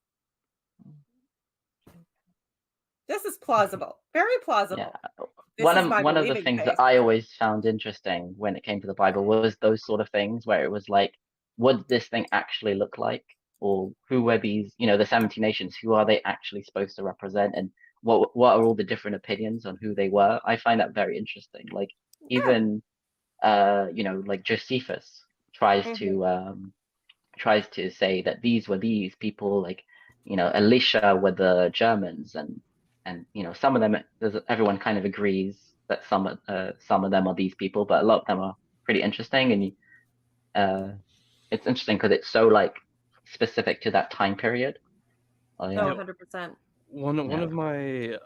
This is plausible, very plausible. Yeah. This One is of my the believing things faith. that I always found interesting when it came to the Bible was those sort of things where it was like, what did this thing actually look like? Or who were these, the 70 nations, who are they actually supposed to represent? And what are all the different opinions on who they were? I find that very interesting. Like even, like Josephus tries to say that these were these people, like, Elisha were the Germans, and some of them, everyone kind of agrees that some of them are these people, but a lot of them are pretty interesting, and it's interesting because it's so like specific to that time period. Oh, 100%. One of my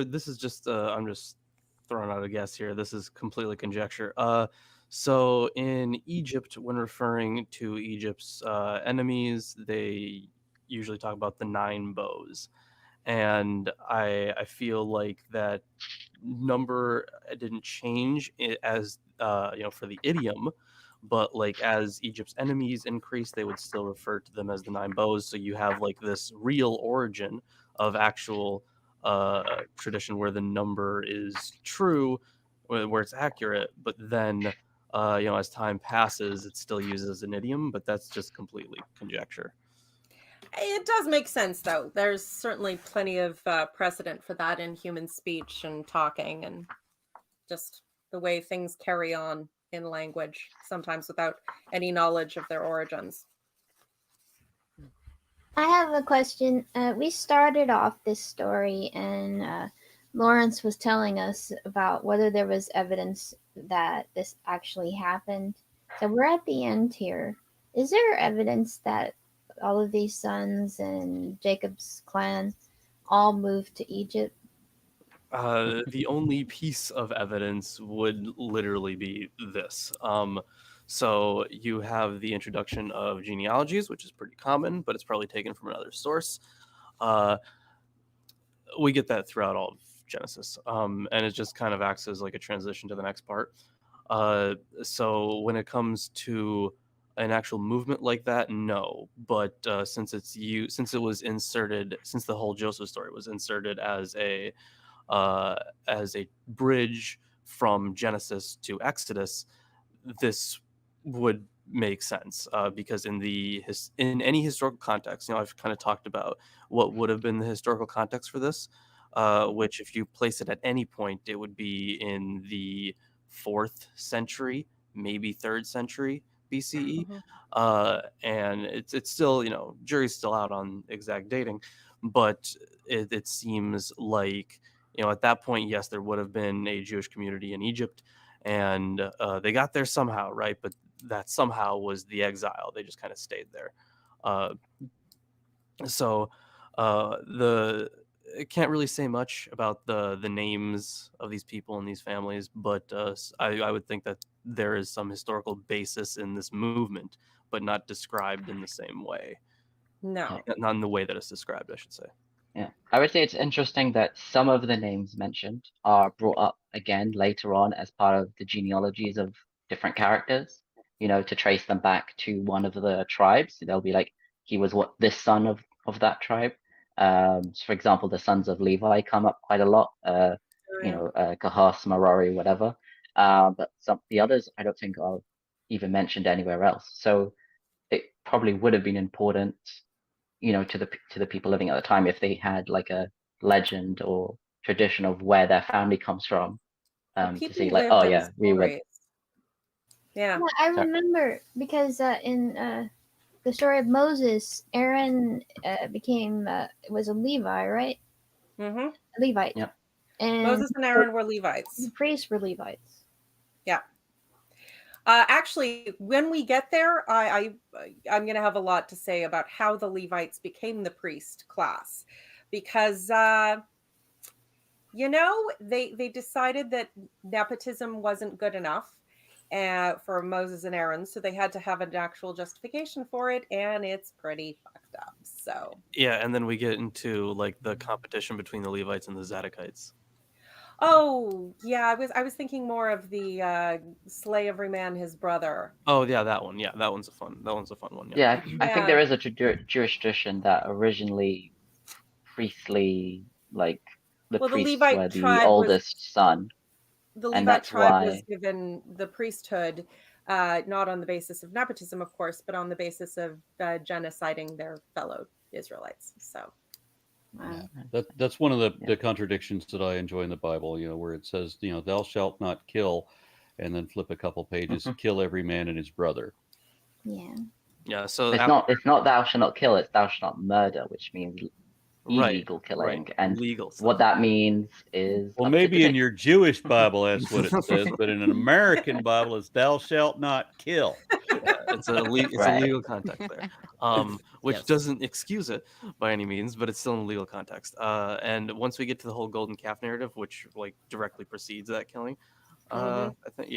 this is just I'm just throwing out a guess here. This is completely conjecture. So in Egypt, when referring to Egypt's enemies, they usually talk about the 9 bows. And I feel like that number didn't change as for the idiom, but like as Egypt's enemies increased, they would still refer to them as the 9 bows. So you have like this real origin of actual tradition where the number is true, where it's accurate, but then as time passes, it's still used as an idiom, but that's just completely conjecture. It does make sense, though. There's certainly plenty of precedent for that in human speech and talking, and just the way things carry on in language, sometimes without any knowledge of their origins. I have a question. We started off this story, and Lorence was telling us about whether there was evidence that this actually happened. So we're at the end here. Is there evidence that all of these sons and Jacob's clan all moved to Egypt? The only piece of evidence would literally be this. So you have the introduction of genealogies, which is pretty common, but it's probably taken from another source. We get that throughout all of Genesis, and it just kind of acts as like a transition to the next part. So when it comes to an actual movement like that, no. But since it was inserted, since the whole Joseph story was inserted as a bridge from Genesis to Exodus, this would make sense because in any historical context, I've kind of talked about what would have been the historical context for this, which if you place it at any point, it would be in the 4th century, maybe 3rd century BCE. And it's still, jury's still out on exact dating, but it seems like, at that point, yes, there would have been a Jewish community in Egypt, and they got there somehow, right? But that somehow was the exile. They just kind of stayed there. So I can't really say much about the names of these people and these families, but I would think that there is some historical basis in this movement, but not described in the same way. No. Not in the way that it's described, I should say. Yeah, I would say it's interesting that some of the names mentioned are brought up again later on as part of the genealogies of different characters, to trace them back to one of the tribes. They'll be like, he was this son of that tribe. So for example, the sons of Levi come up quite a lot, Kahas, Merari, whatever. But the others, I don't think are even mentioned anywhere else. So it probably would have been important, to the people living at the time, if they had like a legend or tradition of where their family comes from, to see like, oh yeah, we were. Yeah, I remember because in the story of Moses, Aaron was a Levi, right? Mm-hmm. Levite. Yeah. And Moses and Aaron were Levites. The priests were Levites. Yeah. Actually, when we get there, I'm going to have a lot to say about how the Levites became the priest class, because they decided that nepotism wasn't good enough for Moses and Aaron, so they had to have an actual justification for it, and it's pretty fucked up. So yeah, and then we get into like the competition between the Levites and the Zadokites. Oh yeah, I was thinking more of the slay every man his brother. Oh yeah, that one. Yeah, that one's a fun one. Yeah, I think there is a Jewish tradition that originally priestly, like the priests were the oldest son. The Levite tribe was given the priesthood, not on the basis of nepotism, of course, but on the basis of genociding their fellow Israelites. So. Yeah. That's one of the contradictions that I enjoy in the Bible, where it says, thou shalt not kill, and then flip a couple pages, kill every man and his brother. Yeah. Yeah. So it's not thou shalt not kill, it's thou shalt not murder, which means illegal killing. Right. And legal stuff. What that means is, well, maybe in your Jewish Bible that's what it says, but in an American Bible it's thou shalt not kill. Yeah, it's a legal context there, which doesn't excuse it by any means, but it's still in a legal context. And once we get to the whole golden calf narrative, which like directly precedes that killing, I think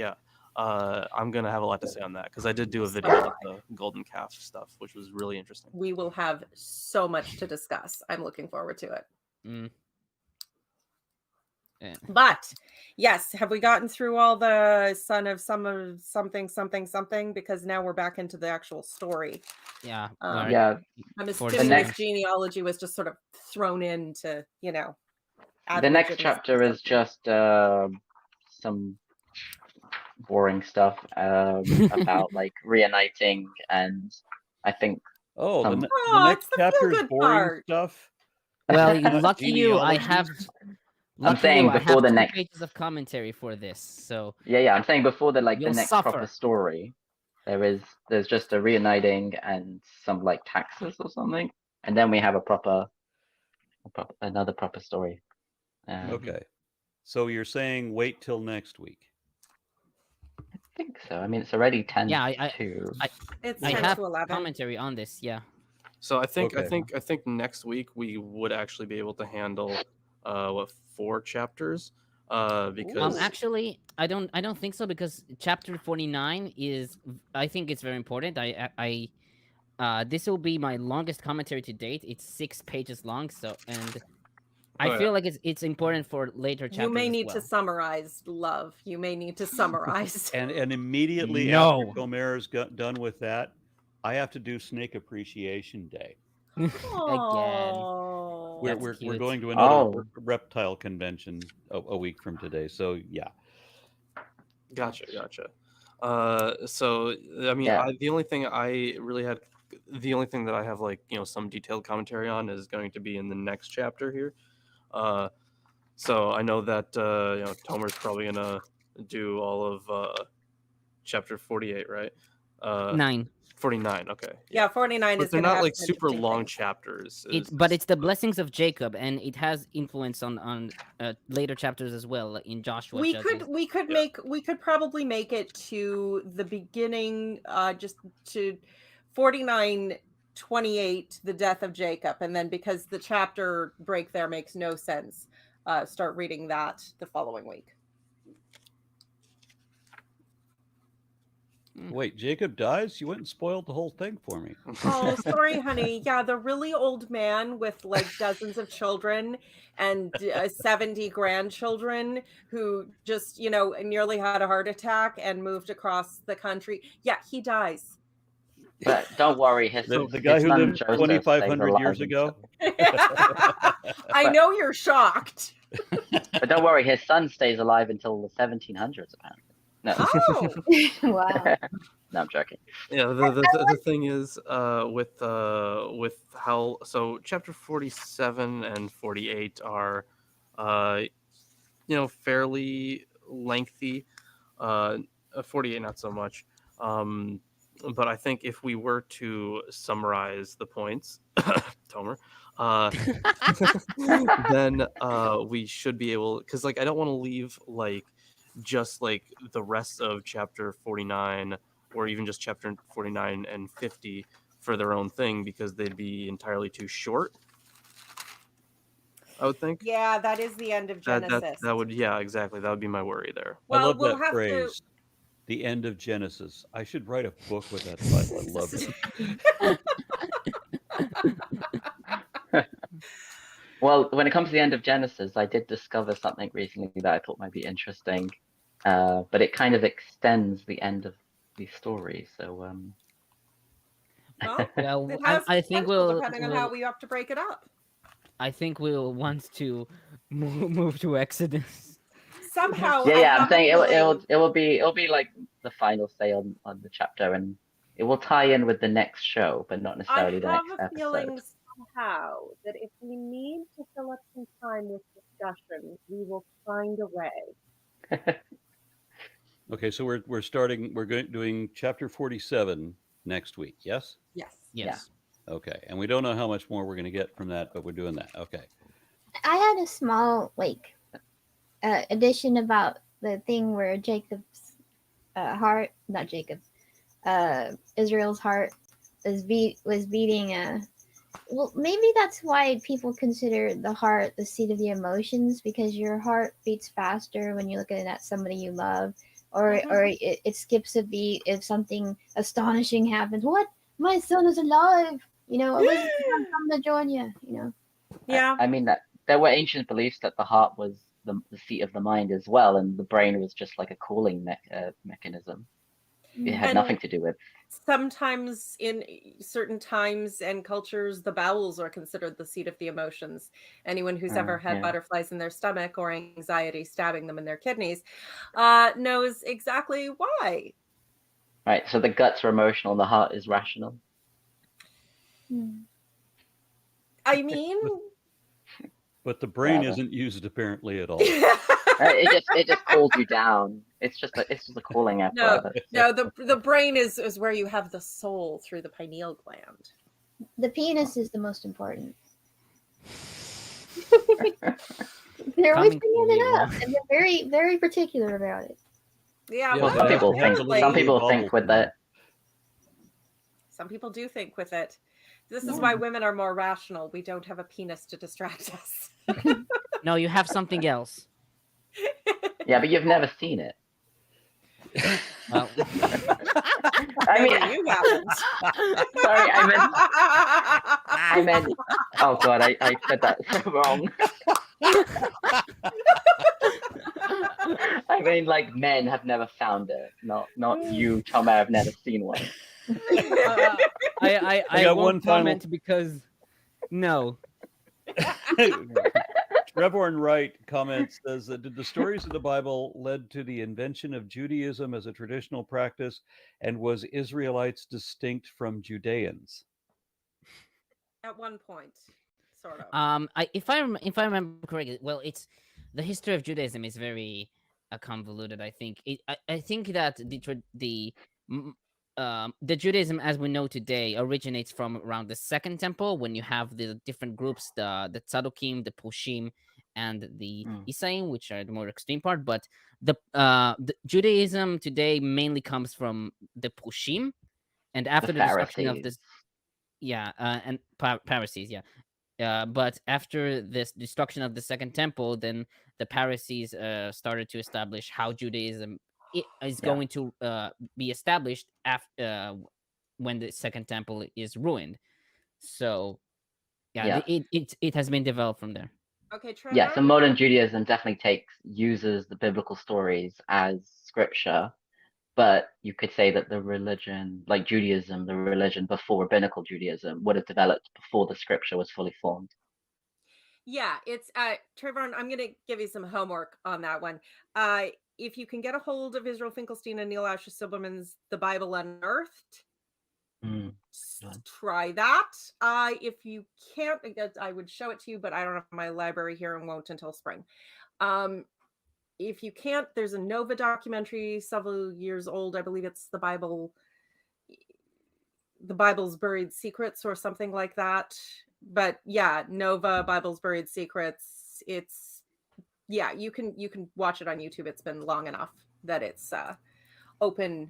I'm gonna have a lot to say on that, because I did do a video on the golden calf stuff, which was really interesting. We will have so much to discuss. I'm looking forward to it. Yeah. But yes, have we gotten through all the son of something? Because now we're back into the actual story. Yeah. I'm assuming this genealogy was just sort of thrown in to, the next chapter is just some boring stuff about like reuniting, and I think the next chapter is boring stuff. Well, lucky you, I have. I'm saying before the next pages of commentary for this, so yeah. I'm saying before the next proper story, there's just a reuniting and some like taxes or something, and then we have another proper story. Okay, so you're saying wait till next week? I think so. I mean, it's already 10 yeah, to. It's I 10 have to 11. commentary on this. Yeah. So I think next week we would actually be able to handle 4 chapters, because actually I don't think so, because chapter 49 is, I think it's very important. I this will be my longest commentary to date. It's 6 pages long, so, and I feel like it's important for later chapters. You may as need well. to summarize, love. You may need to summarize. And immediately No. after Gomer's done with that, I have to do Snake Appreciation Day. Again. Oh, We're That's cute. going to another Oh. reptile convention a week from today. So yeah. Gotcha. So I mean, Yeah. the only thing that I have like some detailed commentary on is going to be in the next chapter here. So I know that Tomer's probably gonna do all of chapter 48, right? 9. 49. Okay. yeah, 49 But is they're gonna not have like some super interesting long things. chapters. But it's the blessings of Jacob, and it has influence on later chapters as well, like in Joshua. We Judges. could probably make it to the beginning, just to 49:28, the death of Jacob, and then because the chapter break there makes no sense, start reading that the following week. Wait, Jacob dies? You went and spoiled the whole thing for me. Oh, sorry, honey. Yeah, the really old man with like dozens of children and 70 grandchildren who just, nearly had a heart attack and moved across the country. Yeah, he dies. But don't worry, his The guy his who son lived Joseph 2,500 stays years alive ago? I know you're shocked. But don't worry, his son stays alive until the 1700s, apparently. No, Oh, Wow. no, I'm joking. Yeah, the thing is with how chapter 47 and 48 are fairly lengthy. 48 not so much. But I think if we were to summarize the points, Tomer, then we should be able, because I don't want to leave just the rest of chapter 49 or even just chapter 49 and 50 for their own thing, because they'd be entirely too short, I would think. yeah, that is the end of Genesis. That would, yeah, exactly. That would be my worry there. I Well, love we'll that have phrase. The end of Genesis. I should write a book with that title. I love it. Well, when it comes to the end of Genesis, I did discover something recently that I thought might be interesting, but it kind of extends the end of the story. So, Well, Well, it has I think potential we'll, depending on how we have to break it up. I think we'll want to move to Exodus. Somehow, yeah, I I'm have a saying feeling- it will be like the final say on the chapter, and it will tie in with the next show, but not I necessarily the have next a episode. feeling somehow that if we need to fill up some time with discussion, we will find a way. Okay, so we're doing chapter 47 next week, yes? Yes. Yes. Okay, and we don't know how much more we're going to get from that, but we're doing that. Okay. I had a small addition about the thing where Jacob's heart, not Jacob's, Israel's heart was beating. Well, maybe that's why people consider the heart the seat of the emotions, because your heart beats faster when you're looking at somebody you love, or it skips a beat if something astonishing happens. What? My son is alive! I wasn't from the Georgia. Yeah. I mean that there were ancient beliefs that the heart was the seat of the mind as well, and the brain was just like a cooling mechanism. It had And nothing to do with. sometimes in certain times and cultures, the bowels are considered the seat of the emotions. Anyone who's ever had Yeah. butterflies in their stomach or anxiety stabbing them in their kidneys knows exactly why. Right, so the guts are emotional, and the heart is rational. I mean, But the brain Rather. isn't used apparently at all. It just cools you down. It's just a cooling apparatus. no, the brain is where you have the soul through the pineal gland. The penis is the most important. They're always Coming bringing from it you. up, and they're very, very particular about it. Yeah, Yeah, well, Some people apparently- think with that. Some people do think with it. This is why women are more rational. We don't have a penis to distract us. No, you have something else. Yeah, but you've never seen it. Well, I mean, Maybe you haven't. sorry, I meant. Oh god, I said that so wrong. I mean, like, men have never found it. Not you, Tomer, have never seen one. I got won't one final- comment because no. Reverend Wright comments, says that did the stories of the Bible led to the invention of Judaism as a traditional practice, and was Israelites distinct from Judeans? At one point, sort of. If I remember correctly, well, it's the history of Judaism is very convoluted. I think I think that the Judaism as we know today originates from around the Second Temple, when you have the different groups, the Tzadokim, the Pushim, and the Isaim, which are the more extreme part. But the Judaism today mainly comes from the Pushim, and after the destruction of this, and Pharisees, but after this destruction of the Second Temple, then the Pharisees started to establish how Judaism is going to be established after when the Second Temple is ruined. So it has been developed from there. Okay, Trevor? Yeah, so modern Judaism definitely uses the biblical stories as scripture, but you could say that the religion, like Judaism, the religion before rabbinical Judaism, would have developed before the scripture was fully formed. Yeah, it's Trevor, I'm going to give you some homework on that one. If you can get a hold of Israel Finkelstein and Neil Asher Silberman's The Bible Unearthed, try that. If you can't, I would show it to you, but I don't have my library here and won't until spring. If you can't, there's a Nova documentary several years old. I believe it's The Bible's Buried Secrets or something like that. But yeah, Nova, Bible's Buried Secrets. You can watch it on YouTube. It's been long enough that it's open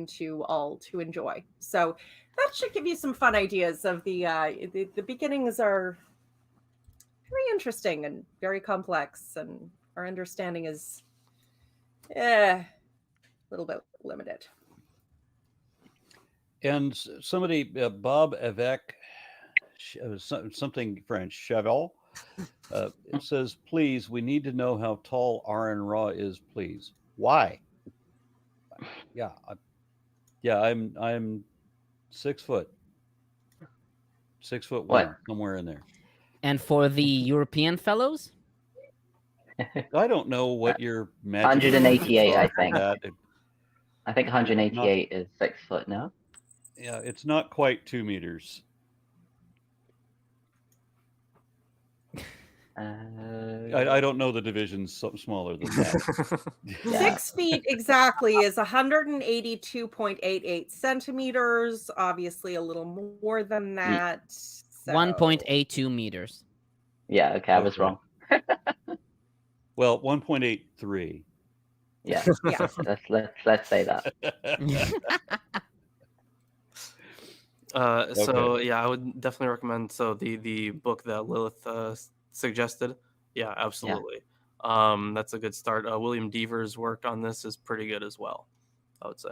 to all to enjoy. So that should give you some fun ideas of the beginnings are very interesting and very complex, and our understanding is a little bit limited. And somebody, Bob Avec, something French, Chavel, it says, please, we need to know how tall Aaron Ra is, please. Why? I'm 6 foot. 6'1", somewhere in there. And for the European fellows? I don't know what your magic 188, I for think. that. I think 188 is 6 foot, no? Yeah, it's not quite 2 meters. I don't know the divisions smaller than that. 6 feet exactly is 182.88 centimeters. Obviously, a little more than that. So. 1.82 meters. Yeah, okay, I was wrong. Well, 1.83. Yeah. Let's say that. So yeah, I would definitely recommend the book that Lilith suggested. Yeah, absolutely. That's a good start. William Deaver's work on this is pretty good as well, I would say.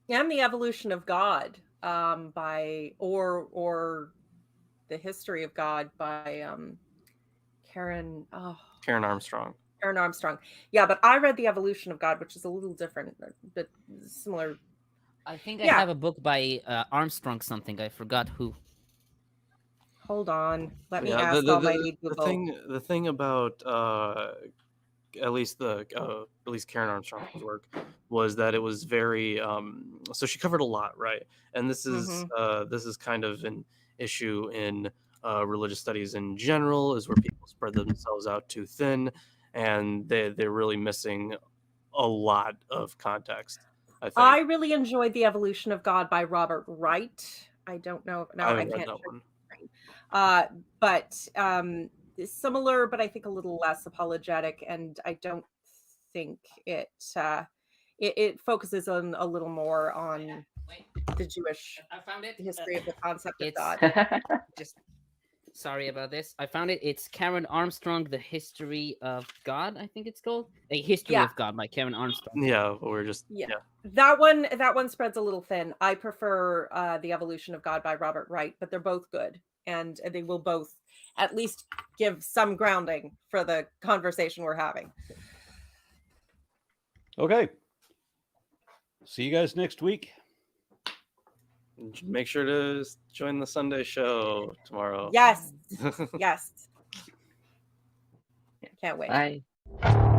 And The Evolution of God by or The History of God by Karen Armstrong. Karen Armstrong. Yeah, but I read The Evolution of God, which is a little different, but similar. I think I have a book by Armstrong something. I forgot who. Hold on. Let me ask Almighty Google. The thing about at least Karen Armstrong's work was that it was very so she covered a lot, right? And this is kind of an issue in religious studies in general, is where people spread themselves out too thin, and they're really missing a lot of context. I really enjoyed The Evolution of God by Robert Wright. I don't know. No, I can't. That one. But similar, but I think a little less apologetic, and I don't think it focuses on a little more on the Jewish history of the concept of God. Just sorry about this. I found it. It's Karen Armstrong, The History of God, I think it's called. A History of God by Karen Armstrong. Yeah, That one spreads a little thin. I prefer The Evolution of God by Robert Wright, but they're both good, and they will both at least give some grounding for the conversation we're having. Okay. See you guys next week. Make sure to join the Sunday show tomorrow. Yes. Yes. Can't wait. Bye.